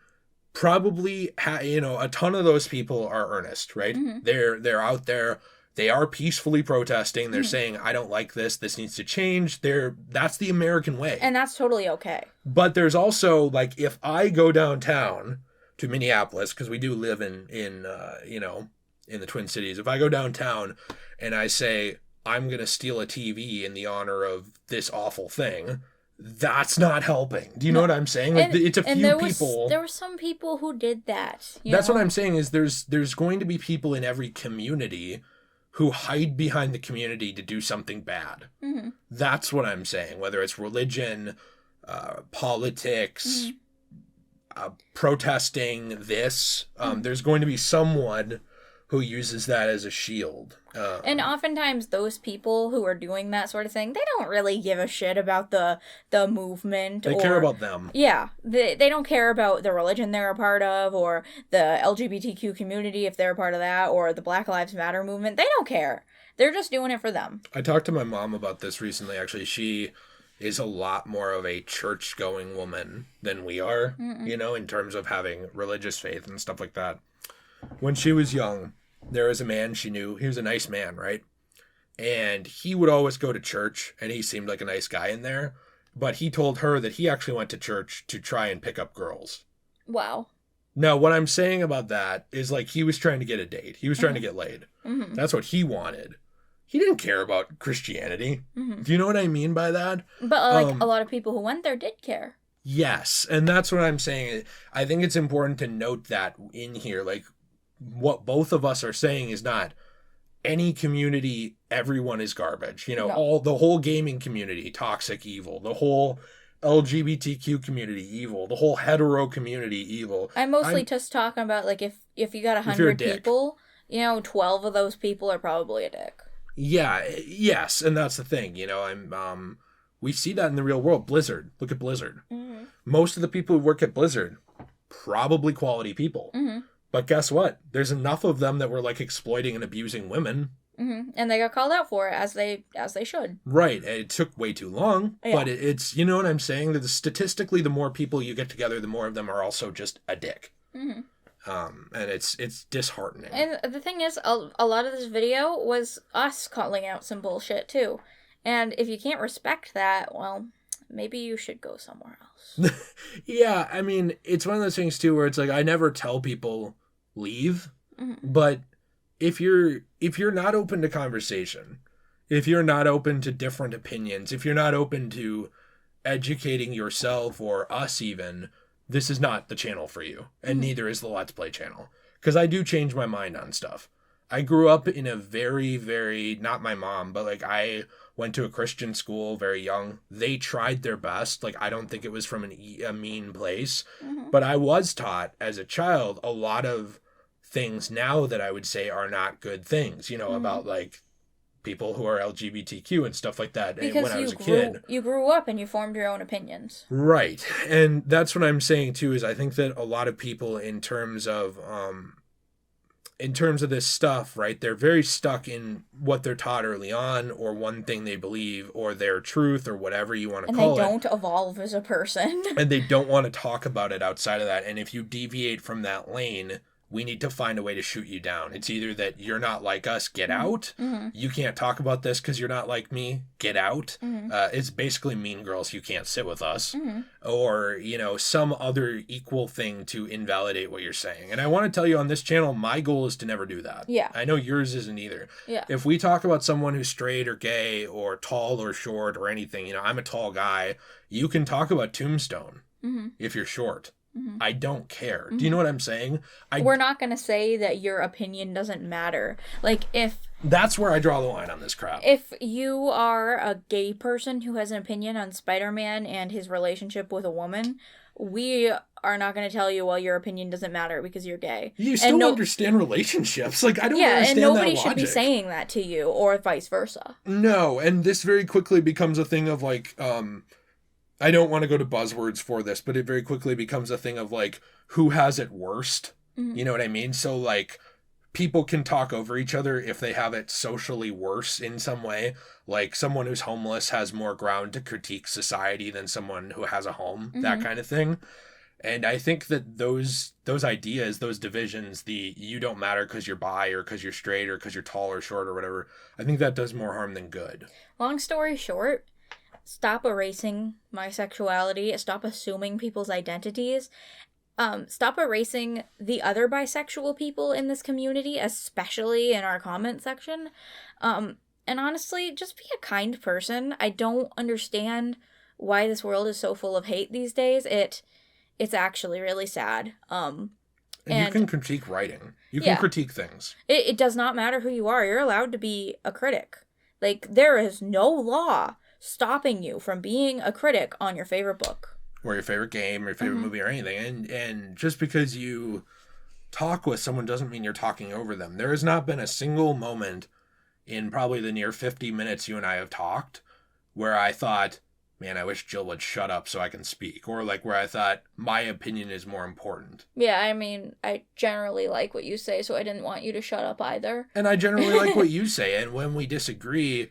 probably, a ton of those people are earnest, right? They're out there. They are peacefully protesting. They're saying, I don't like this. This needs to change. That's the American way. And that's totally okay. But there's also, like, if I go downtown to Minneapolis, because we do live in the Twin Cities. If I go downtown and I say, I'm going to steal a TV in the honor of this awful thing, that's not helping. Do you know what I'm saying? Like, it's a few people. There were some people who did that. That's what I'm saying is there's going to be people in every community who hide behind the community to do something bad. That's what I'm saying. Whether it's religion, politics, protesting this. There's going to be someone who uses that as a shield. And oftentimes those people who are doing that sort of thing, they don't really give a shit about the movement. They care about them. Yeah. They don't care about the religion they're a part of, or the LGBTQ community if they're a part of that, or the Black Lives Matter movement. They don't care. They're just doing it for them. I talked to my mom about this recently, actually. She is a lot more of a church-going woman than we are, you know, in terms of having religious faith and stuff like that. When she was young, there was a man she knew. He was a nice man, right? And he would always go to church, and he seemed like a nice guy in there. But he told her that he actually went to church to try and pick up girls. Wow. Now, what I'm saying about that is, like, he was trying to get a date. He was trying to get laid. That's what he wanted. He didn't care about Christianity. Do you know what I mean by that? But, like, a lot of people who went there did care. Yes, and that's what I'm saying. I think it's important to note that in here, like, what both of us are saying is not any community, everyone is garbage. You know, the whole gaming community, toxic, evil. The whole LGBTQ community, evil. The whole hetero community, evil. I'm just talking about, like, if you got 100 people, you know, 12 of those people are probably a dick. Yeah, yes, and that's the thing. You know, we see that in the real world. Blizzard. Look at Blizzard. Most of the people who work at Blizzard, probably quality people. But guess what? There's enough of them that were, like, exploiting and abusing women. And they got called out for it, as they should. Right. It took way too long. Yeah. But it's, you know what I'm saying? That statistically, the more people you get together, the more of them are also just a dick. And it's disheartening. And the thing is, a lot of this video was us calling out some bullshit, too. And if you can't respect that, well, maybe you should go somewhere else. Yeah, I mean, it's one of those things, too, where it's like, I never tell people leave, but if you're not open to conversation, if you're not open to different opinions, if you're not open to educating yourself or us even, this is not the channel for you, and neither is the Let's Play channel, because I do change my mind on stuff. I grew up in a very, very, not my mom, but, like, I went to a Christian school very young. They tried their best. Like, I don't think it was from a mean place, but I was taught as a child a lot of things now that I would say are not good things, you know, about, like, people who are LGBTQ and stuff like that. Because when I was a kid. You grew up and you formed your own opinions. Right. And that's what I'm saying, too, is I think that a lot of people in terms of this stuff, right, they're very stuck in what they're taught early on, or one thing they believe, or their truth, or whatever you want to call it. And they don't evolve as a person. And they don't want to talk about it outside of that. And if you deviate from that lane, we need to find a way to shoot you down. It's either that you're not like us, get out. You can't talk about this because you're not like me, get out. It's basically Mean Girls, you can't sit with us. Or, you know, some other equal thing to invalidate what you're saying. And I want to tell you on this channel, my goal is to never do that. Yeah. I know yours isn't either. Yeah. If we talk about someone who's straight or gay or tall or short or anything, you know, I'm a tall guy. You can talk about Tombstone if you're short. I don't care. Do you know what I'm saying? We're not going to say that your opinion doesn't matter. Like, if... That's where I draw the line on this crap. If you are a gay person who has an opinion on Spider-Man and his relationship with a woman, we are not going to tell you, well, your opinion doesn't matter because you're gay. You still understand relationships. Like, I don't understand that logic. Yeah, and nobody should be saying that to you, or vice versa. No, and this very quickly becomes a thing of, like, I don't want to go to buzzwords for this, but it very quickly becomes a thing of, like, who has it worst? You know what I mean? So, like, people can talk over each other if they have it socially worse in some way. Like, someone who's homeless has more ground to critique society than someone who has a home, that kind of thing. And I think that those ideas, those divisions, the you don't matter because you're bi or because you're straight or because you're tall or short or whatever, I think that does more harm than good. Long story short, stop erasing my sexuality. Stop assuming people's identities. Stop erasing the other bisexual people in this community, especially in our comment section. And honestly, just be a kind person. I don't understand why this world is so full of hate these days. It's actually really sad. And you can critique writing. You can critique things. It does not matter who you are. You're allowed to be a critic. Like, there is no law stopping you from being a critic on your favorite book. Or your favorite game, or your favorite movie, or anything. And just because you talk with someone doesn't mean you're talking over them. There has not been a single moment in probably the near 50 minutes you and I have talked where I thought, man, I wish Jill would shut up so I can speak. Or like where I thought my opinion is more important. Yeah, I mean, I generally like what you say, so I didn't want you to shut up either. And I generally like what you say. And when we disagree,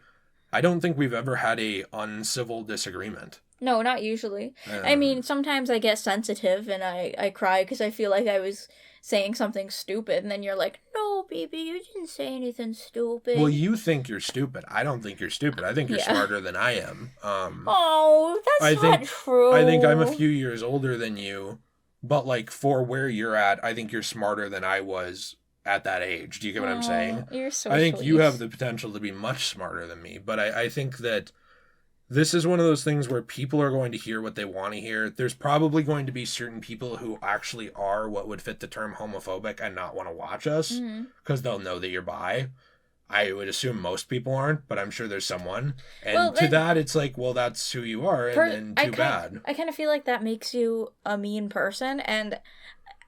I don't think we've ever had a uncivil disagreement. No, not usually. I mean, sometimes I get sensitive and I cry because I feel like I was saying something stupid, and then you're like, no, baby, you didn't say anything stupid. Well, you think you're stupid. I don't think you're stupid. I think you're smarter than I am. That's not true. I think I'm a few years older than you, but like for where you're at, I think you're smarter than I was at that age. Do you get what I'm saying? You're so I think sweet. you have the potential to be much smarter than me, but I think that this is one of those things where people are going to hear what they want to hear. There's probably going to be certain people who actually are what would fit the term homophobic and not want to watch us because they'll know that you're bi. I would assume most people aren't, but I'm sure there's someone. And to that, it's like, well, that's who you are, and too bad. I kind of feel like that makes you a mean person, and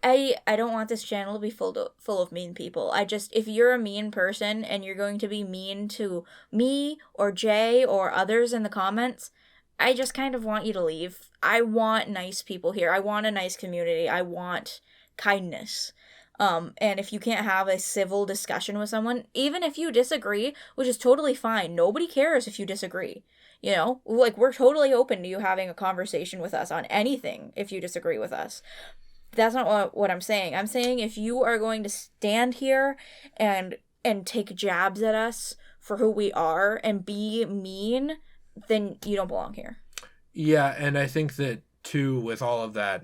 I don't want this channel to be full of mean people. If you're a mean person and you're going to be mean to me or Jay or others in the comments, I just kind of want you to leave. I want nice people here. I want a nice community. I want kindness. And if you can't have a civil discussion with someone, even if you disagree, which is totally fine, nobody cares if you disagree. You know, like, we're totally open to you having a conversation with us on anything if you disagree with us. That's not what I'm saying. I'm saying if you are going to stand here and take jabs at us for who we are and be mean, then you don't belong here. Yeah, and I think that, too, with all of that,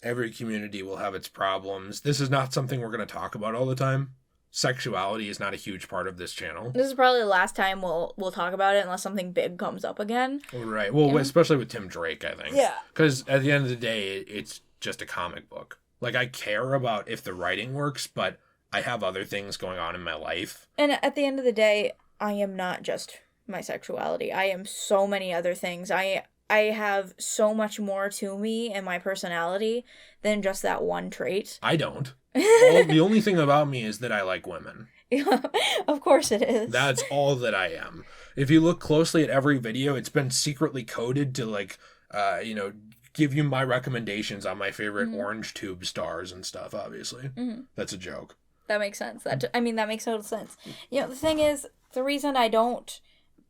every community will have its problems. This is not something we're going to talk about all the time. Sexuality is not a huge part of this channel. This is probably the last time we'll talk about it unless something big comes up again. Right. Well, especially with Tim Drake, I think. Yeah. Because at the end of the day, it's just a comic book. Like, I care about if the writing works, but I have other things going on in my life. And at the end of the day, I am not just my sexuality. I am so many other things. I have so much more to me and my personality than just that one trait. I don't. The only thing about me is that I like women. Of course it is. That's all that I am. If you look closely at every video, it's been secretly coded to, like, give you my recommendations on my favorite orange tube stars and stuff, obviously. That's a joke. That makes sense. That makes total sense. You know, the thing is, the reason I don't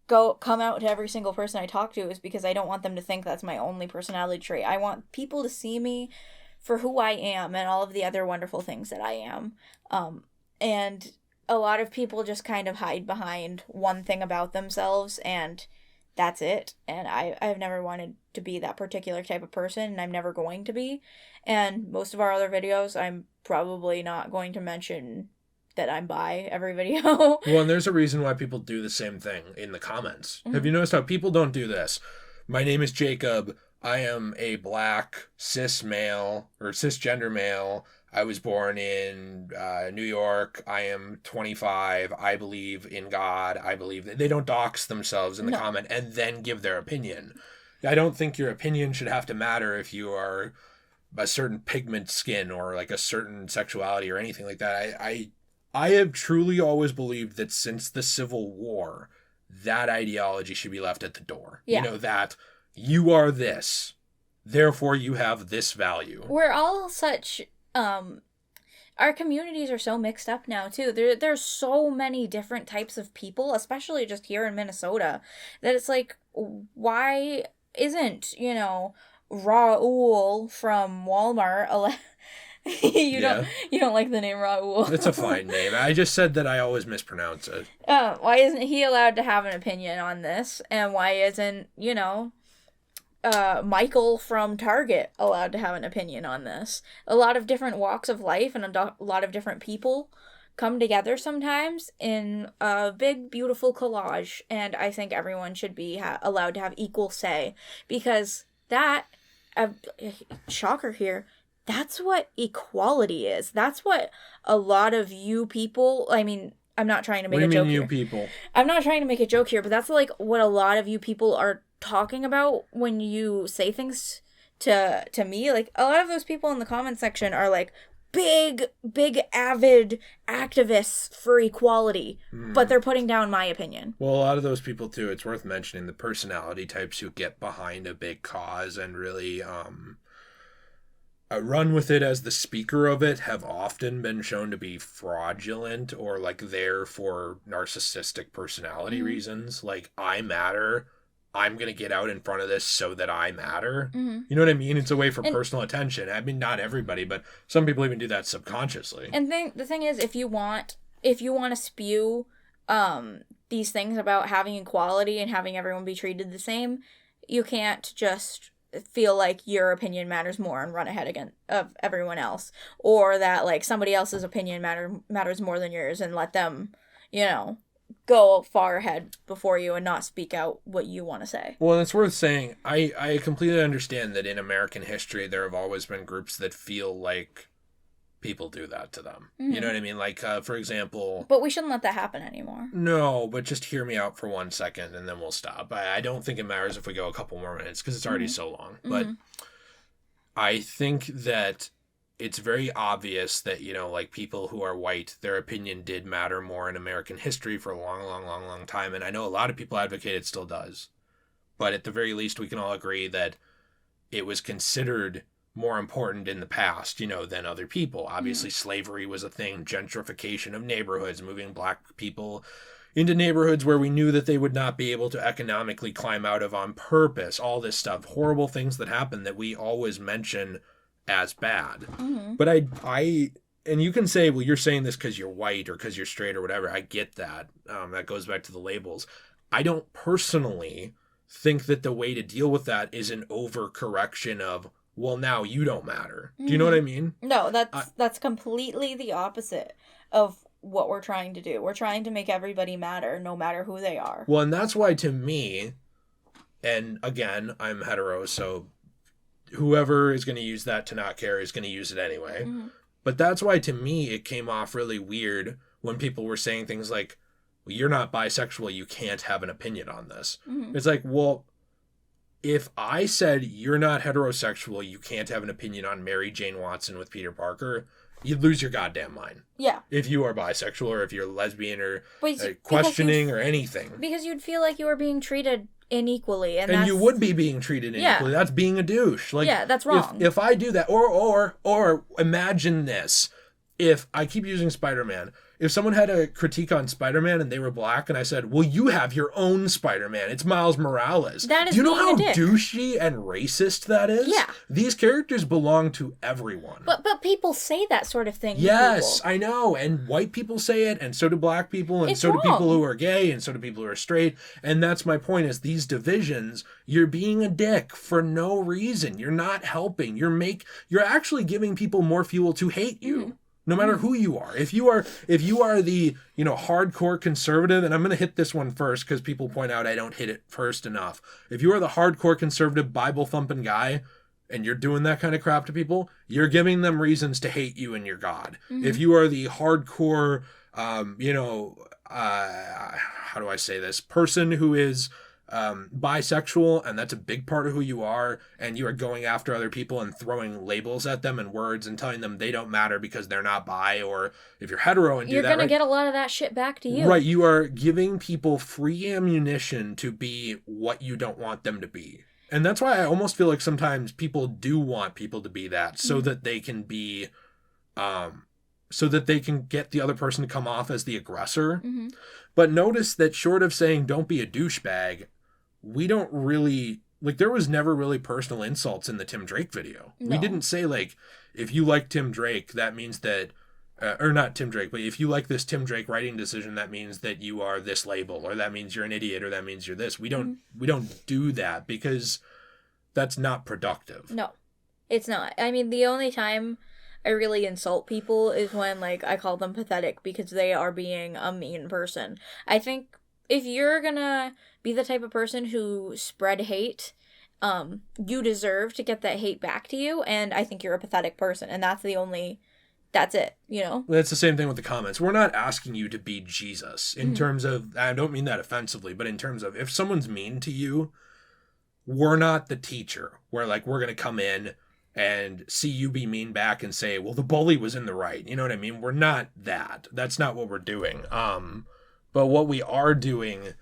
come out to every single person I talk to is because I don't want them to think that's my only personality trait. I want people to see me for who I am and all of the other wonderful things that I am. And a lot of people just kind of hide behind one thing about themselves, and that's it. And I've never wanted to be that particular type of person, and I'm never going to be. And most of our other videos, I'm probably not going to mention that I'm bi every video. Well, and there's a reason why people do the same thing in the comments. Have you noticed how people don't do this? My name is Jacob. I am a black cis male or cisgender male. I was born in New York. I am 25. I believe in God. I believe that they don't dox themselves in the comment and then give their opinion. I don't think your opinion should have to matter if you are a certain pigment skin or like a certain sexuality or anything like that. I have truly always believed that since the Civil War, that ideology should be left at the door. Yeah. You know, that you are this, therefore you have this value. We're all such, our communities are so mixed up now, too. There's so many different types of people, especially just here in Minnesota, that it's like, why isn't, Raul from Walmart you don't like the name Raul? It's a fine name. I just said that I always mispronounce it. Why isn't he allowed to have an opinion on this? And why isn't, Michael from Target allowed to have an opinion on this? A lot of different walks of life and a lot of different people come together sometimes in a big, beautiful collage. And I think everyone should be allowed to have equal say, because that, shocker here, that's what equality is. That's what a lot of you people, I'm not trying to make What a do you joke mean, you here. people? I'm not trying to make a joke here, but that's like what a lot of you people are talking about when you say things to me. Like a lot of those people in the comment section are like big avid activists for equality, but they're putting down my opinion. Well, a lot of those people too, it's worth mentioning the personality types who get behind a big cause and really run with it as the speaker of it have often been shown to be fraudulent or like there for narcissistic personality reasons. Like, I matter. I'm going to get out in front of this so that I matter. You know what I mean? It's a way for personal attention. I mean, not everybody, but some people even do that subconsciously. And the thing is, if you want to spew these things about having equality and having everyone be treated the same, you can't just feel like your opinion matters more and run ahead of everyone else, or that like somebody else's opinion matters more than yours and let them, go far ahead before you and not speak out what you want to say. Well, it's worth saying, I completely understand that in American history there have always been groups that feel like people do that to them. You know what I mean? Like, for example... But we shouldn't let that happen anymore. No, but just hear me out for 1 second and then we'll stop. I don't think it matters if we go a couple more minutes because it's already so long. But I think that it's very obvious that, like people who are white, their opinion did matter more in American history for a long time. And I know a lot of people advocate it still does. But at the very least, we can all agree that it was considered more important in the past, than other people. Obviously, slavery was a thing, gentrification of neighborhoods, moving black people into neighborhoods where we knew that they would not be able to economically climb out of on purpose, all this stuff, horrible things that happen that we always mention as bad. But I and you can say, well, you're saying this because you're white or because you're straight or whatever. I get that. That goes back to the labels. I don't personally think that the way to deal with that is an overcorrection of, well, now you don't matter. Do you know what I mean? No, that's completely the opposite of what we're trying to do. We're trying to make everybody matter, no matter who they are. Well, and that's why to me, and again, I'm hetero, so whoever is going to use that to not care is going to use it anyway. But that's why to me it came off really weird when people were saying things like, well, you're not bisexual, you can't have an opinion on this. It's like, well, if I said you're not heterosexual, you can't have an opinion on Mary Jane Watson with Peter Parker, you'd lose your goddamn mind. Yeah. If you are bisexual or if you're lesbian or questioning or anything. Because you'd feel like you were being treated unequally. And you would be being treated unequally. Yeah. That's being a douche. Like, yeah, that's wrong. If I do that, or imagine this. If I keep using Spider-Man, if someone had a critique on Spider-Man and they were black and I said, well, you have your own Spider-Man. It's Miles Morales. That is Do you know how dick. douchey and racist that is? Yeah. These characters belong to everyone. But people say that sort of thing. Yes, I know. And white people say it, and so do black people, and so do people who are gay, and so do people who are straight. And that's my point, is these divisions, you're being a dick for no reason. You're not helping. You're actually giving people more fuel to hate you. No matter who you are. If you are the, hardcore conservative, and I'm going to hit this one first because people point out I don't hit it first enough. If you are the hardcore conservative Bible thumping guy and you're doing that kind of crap to people, you're giving them reasons to hate you and your God. If you are the hardcore, how do I say this? Person who is bisexual, and that's a big part of who you are, and you are going after other people and throwing labels at them and words and telling them they don't matter because they're not bi, or if you're hetero and you're gonna get a lot of that shit back to you. Right, you are giving people free ammunition to be what you don't want them to be. And that's why I almost feel like sometimes people do want people to be that so that they can be so that they can get the other person to come off as the aggressor. But notice that short of saying don't be a douchebag, we don't really, like, there was never really personal insults in the Tim Drake video. No. We didn't say, like, if you like Tim Drake, that means that, or not Tim Drake, but if you like this Tim Drake writing decision, that means that you are this label, or that means you're an idiot, or that means you're this. We don't do that because that's not productive. No, it's not. I mean, the only time I really insult people is when, like, I call them pathetic because they are being a mean person. I think if you're gonna be the type of person who spread hate, you deserve to get that hate back to you, and I think you're a pathetic person, and that's the only that's it, you know? It's the same thing with the comments. We're not asking you to be Jesus in terms of, I don't mean that offensively, but in terms of if someone's mean to you, we're not the teacher. We're going to come in and see you be mean back and say, well, the bully was in the right. You know what I mean? We're not that. That's not what we're doing. But what we are doing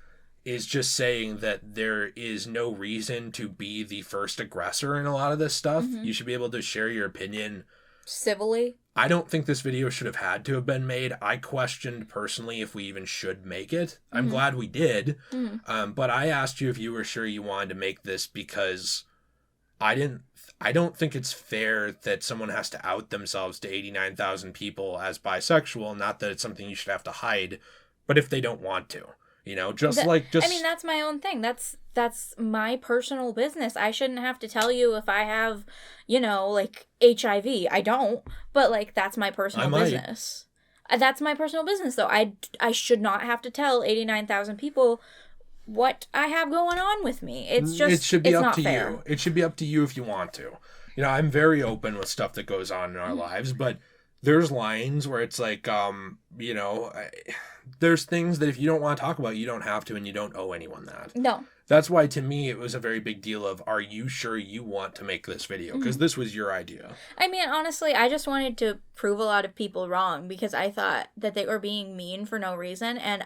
is just saying that there is no reason to be the first aggressor in a lot of this stuff. You should be able to share your opinion civilly. I don't think this video should have had to have been made. I questioned personally if we even should make it. I'm glad we did. But I asked you if you were sure you wanted to make this because I don't think it's fair that someone has to out themselves to 89,000 people as bisexual. Not that it's something you should have to hide, but if they don't want to, you know, just. I mean, that's my own thing. That's my personal business. I shouldn't have to tell you if I have, you know, like HIV. I don't, but like that's my personal business. That's my personal business, though. I should not have to tell 89,000 people what I have going on with me. It's just, it should be it's up not to fair. you. It should be up to you if you want to. You know, I'm very open with stuff that goes on in our lives, but there's lines where it's like, you know, there's things that if you don't want to talk about, you don't have to, and you don't owe anyone that. No. That's why, to me, it was a very big deal of, are you sure you want to make this video? Because this was your idea. I mean, honestly, I just wanted to prove a lot of people wrong because I thought that they were being mean for no reason, and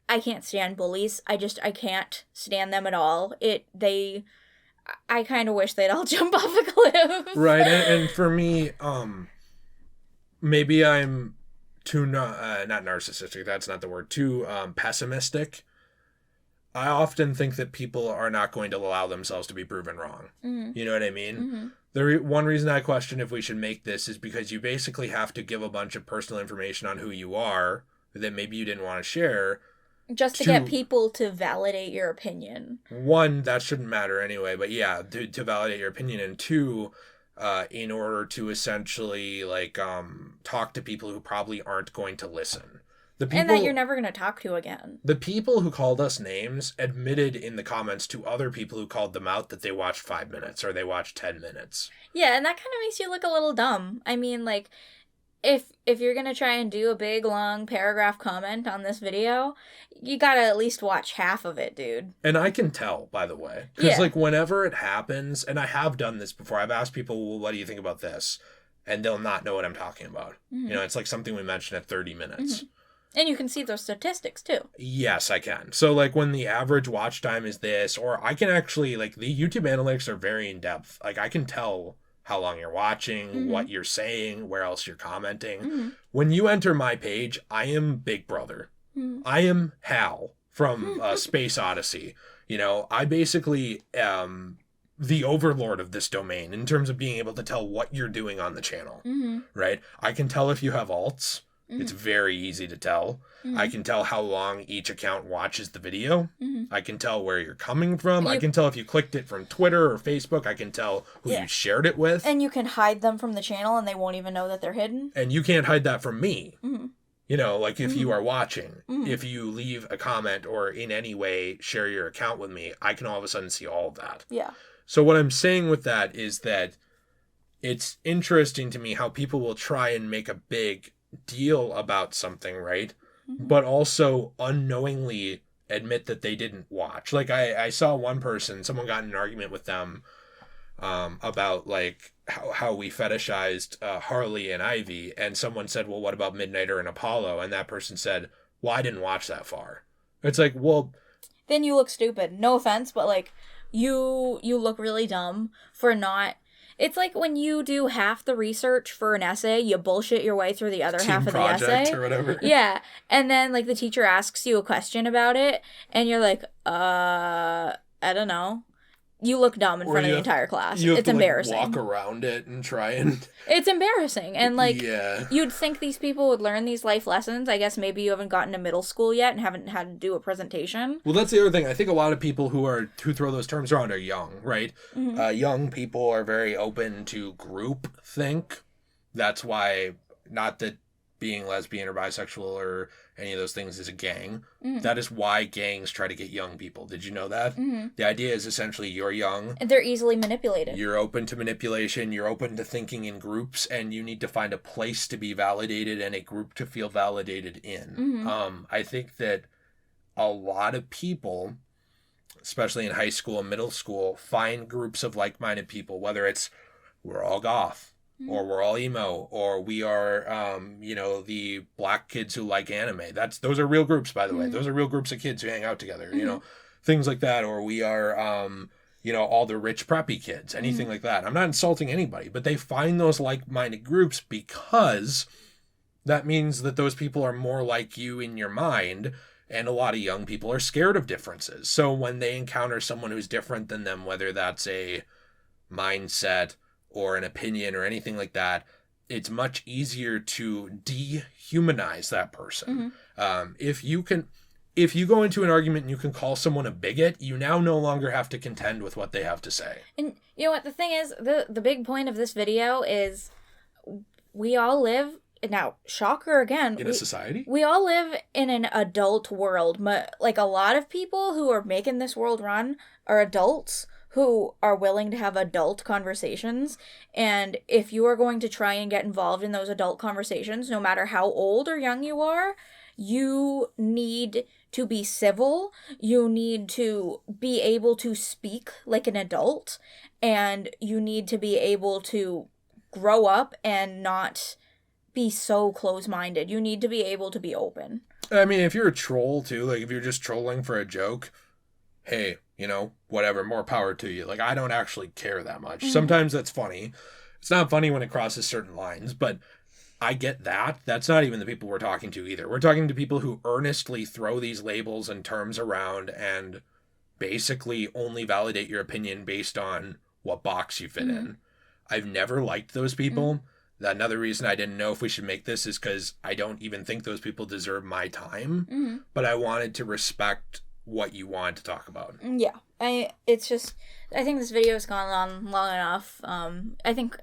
I can't stand bullies. I can't stand them at all. I kind of wish they'd all jump off a cliff. Right, and for me, maybe I'm too, not narcissistic, that's not the word, too pessimistic. I often think that people are not going to allow themselves to be proven wrong. You know what I mean? The one reason I question if we should make this is because you basically have to give a bunch of personal information on who you are that maybe you didn't want to share. Just to get people to validate your opinion. One, that shouldn't matter anyway, but yeah, to validate your opinion. And two, in order to essentially talk to people who probably aren't going to listen. And that you're never going to talk to again. The people who called us names admitted in the comments to other people who called them out that they watched 5 minutes or they watched 10 minutes. Yeah, and that kind of makes you look a little dumb. I mean, like, if you're going to try and do a big, long paragraph comment on this video, you got to at least watch half of it, dude. And I can tell, by the way. Because, whenever it happens, and I have done this before, I've asked people, well, what do you think about this? And they'll not know what I'm talking about. You know, it's like something we mentioned at 30 minutes. And you can see those statistics, too. Yes, I can. So, when the average watch time is this, or I can actually, the YouTube analytics are very in-depth. I can tell how long you're watching, what you're saying, where else you're commenting. When you enter my page, I am Big Brother. I am Hal from Space Odyssey. You know, I basically am the overlord of this domain in terms of being able to tell what you're doing on the channel, right? I can tell if you have alts. It's very easy to tell. I can tell how long each account watches the video. I can tell where you're coming from. I can tell if you clicked it from Twitter or Facebook. I can tell who you shared it with. And you can hide them from the channel and they won't even know that they're hidden. And you can't hide that from me. You know, if you are watching, if you leave a comment or in any way share your account with me, I can all of a sudden see all of that. Yeah. So what I'm saying with that is that it's interesting to me how people will try and make a big deal about something, right? But also unknowingly admit that they didn't watch. I saw one person, someone got in an argument with them about how we fetishized Harley and Ivy, and someone said, well, what about Midnighter and Apollo? And that person said, well, I didn't watch that far. It's like, well, then you look stupid. No offense, but you look really dumb for not. It's like when you do half the research for an essay, you bullshit your way through the other half of the essay. Or whatever. Yeah. And then the teacher asks you a question about it and you're like, I don't know. You look dumb in front of the entire class. It's embarrassing. Walk around it and try and... It's embarrassing. And you'd think these people would learn these life lessons. I guess maybe you haven't gotten to middle school yet and haven't had to do a presentation. Well, that's the other thing. I think a lot of people who throw those terms around are young, right? Young people are very open to group think. That's why, not that being lesbian or bisexual or any of those things is a gang. Mm-hmm. That is why gangs try to get young people. Did you know that? Mm-hmm. The idea is essentially you're young. They're easily manipulated. You're open to manipulation. You're open to thinking in groups, and you need to find a place to be validated and a group to feel validated in. Mm-hmm. I think that a lot of people, especially in high school and middle school, find groups of like-minded people, whether it's we're all goth, or we're all emo, or we are, the black kids who like anime. Those are real groups, by the way. Those are real groups of kids who hang out together, things like that. Or we are, all the rich preppy kids, anything like that. I'm not insulting anybody, but they find those like-minded groups because that means that those people are more like you in your mind, and a lot of young people are scared of differences. So when they encounter someone who's different than them, whether that's a mindset or an opinion or anything like that, it's much easier to dehumanize that person. If you go into an argument and you can call someone a bigot, you now no longer have to contend with what they have to say. And you know what the thing is? The big point of this video is we all live, now, shocker again. In a society? We all live in an adult world. Like, a lot of people who are making this world run are adults who are willing to have adult conversations. And if you are going to try and get involved in those adult conversations, no matter how old or young you are, you need to be civil. You need to be able to speak like an adult. And you need to be able to grow up and not be so close-minded. You need to be able to be open. I mean, if you're a troll too, like if you're just trolling for a joke, hey, whatever, more power to you. Like, I don't actually care that much. Sometimes that's funny. It's not funny when it crosses certain lines, but I get that. That's not even the people we're talking to either. We're talking to people who earnestly throw these labels and terms around and basically only validate your opinion based on what box you fit in. I've never liked those people. Another reason I didn't know if we should make this is because I don't even think those people deserve my time, but I wanted to respect what you want to talk about. Yeah. I think this video has gone on long enough. I think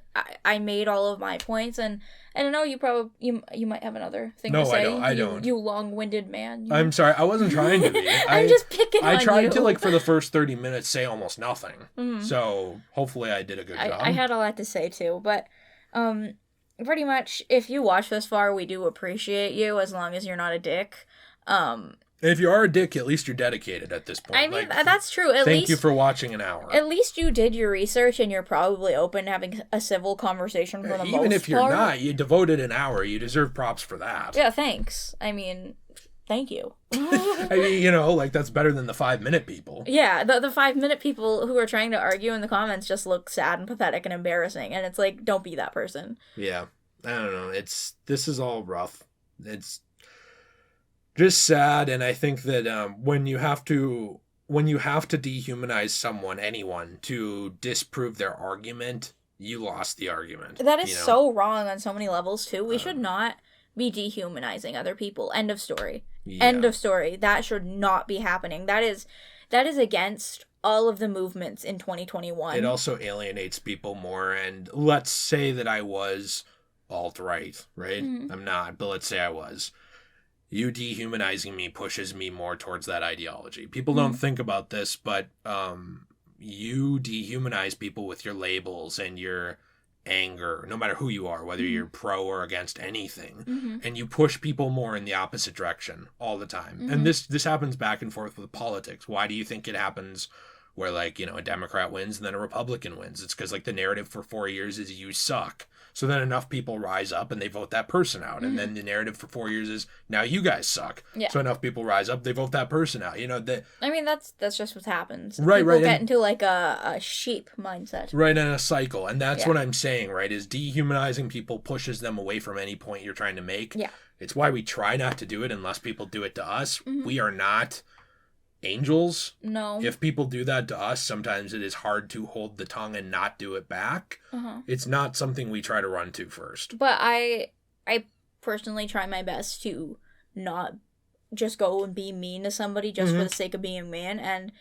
I made all of my points, and I don't know, you might have another thing to say. I don't. You long-winded man. I'm sorry, I wasn't trying to be. I'm just picking on you. I tried to, for the first 30 minutes, say almost nothing. So hopefully I did a good job. I had a lot to say too, but pretty much, if you watch this far, we do appreciate you, as long as you're not a dick. If you are a dick, at least you're dedicated at this point. I mean, that's true. Thank you for watching an hour. At least you did your research, and you're probably open to having a civil conversation for the most part. Even if you're not, you devoted an hour. You deserve props for that. Yeah, thanks. I mean, thank you. I mean, that's better than the 5-minute people. Yeah, the 5-minute people who are trying to argue in the comments just look sad and pathetic and embarrassing, and it's like, don't be that person. Yeah. I don't know. This is all rough. It's just sad, and I think that when you have to dehumanize anyone to disprove their argument, you lost the argument. That is so wrong on so many levels too. We should not be dehumanizing other people. End of story. Yeah. End of story. That should not be happening. That is against all of the movements in 2021. It also alienates people more, and let's say that I was alt-right, right? I'm not, but let's say I was. You dehumanizing me pushes me more towards that ideology. People don't think about this, but you dehumanize people with your labels and your anger, no matter who you are, whether you're pro or against anything. And you push people more in the opposite direction all the time. And this happens back and forth with politics. Why do you think it happens where, a Democrat wins and then a Republican wins? It's because, the narrative for 4 years is you suck. So then enough people rise up and they vote that person out. And then the narrative for 4 years is, now you guys suck. Yeah. So enough people rise up, they vote that person out. I mean, that's just what happens. Right, people right. Get into a sheep mindset. Right, in a cycle. And that's what I'm saying, right, is dehumanizing people pushes them away from any point you're trying to make. Yeah. It's why we try not to do it unless people do it to us. We are not angels. No. If people do that to us, sometimes it is hard to hold the tongue and not do it back. It's not something we try to run to first. But I personally try my best to not just go and be mean to somebody just for the sake of being mean. And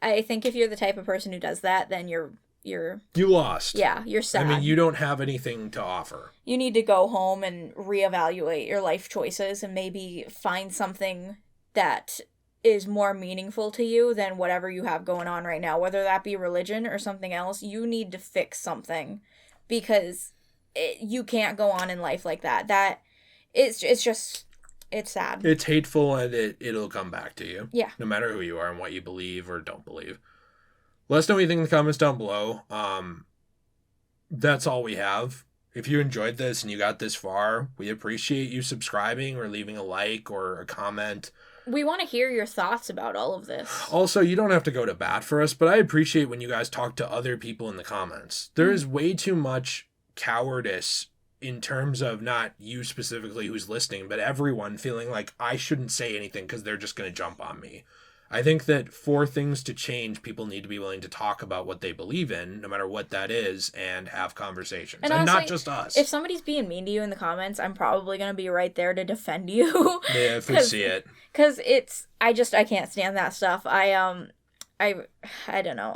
I think if you're the type of person who does that, then you're you're You lost. Yeah, you're sad. I mean, you don't have anything to offer. You need to go home and reevaluate your life choices and maybe find something that is more meaningful to you than whatever you have going on right now, whether that be religion or something else. You need to fix something because you can't go on in life like that. It's sad. It's hateful, and it'll come back to you. Yeah. No matter who you are and what you believe or don't believe. Let us know what you think in the comments down below. That's all we have. If you enjoyed this and you got this far, we appreciate you subscribing or leaving a like or a comment. We want to hear your thoughts about all of this. Also, you don't have to go to bat for us, but I appreciate when you guys talk to other people in the comments. There is way too much cowardice in terms of not you specifically who's listening, but everyone feeling like I shouldn't say anything because they're just going to jump on me. I think that for things to change, people need to be willing to talk about what they believe in, no matter what that is, and have conversations. And honestly, not just us. If somebody's being mean to you in the comments, I'm probably going to be right there to defend you. Yeah, if we see it. Because I can't stand that stuff. I don't know.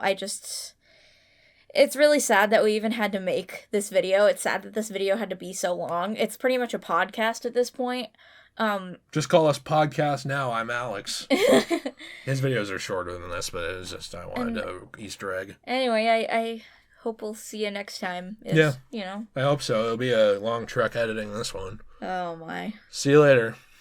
It's really sad that we even had to make this video. It's sad that this video had to be so long. It's pretty much a podcast at this point. Just call us Podcast Now. I'm Alex. His videos are shorter than this, but it was just I wanted to Easter egg. Anyway, I hope we'll see you next time. Yeah. You know. I hope so. It'll be a long trek editing this one. Oh my. See you later.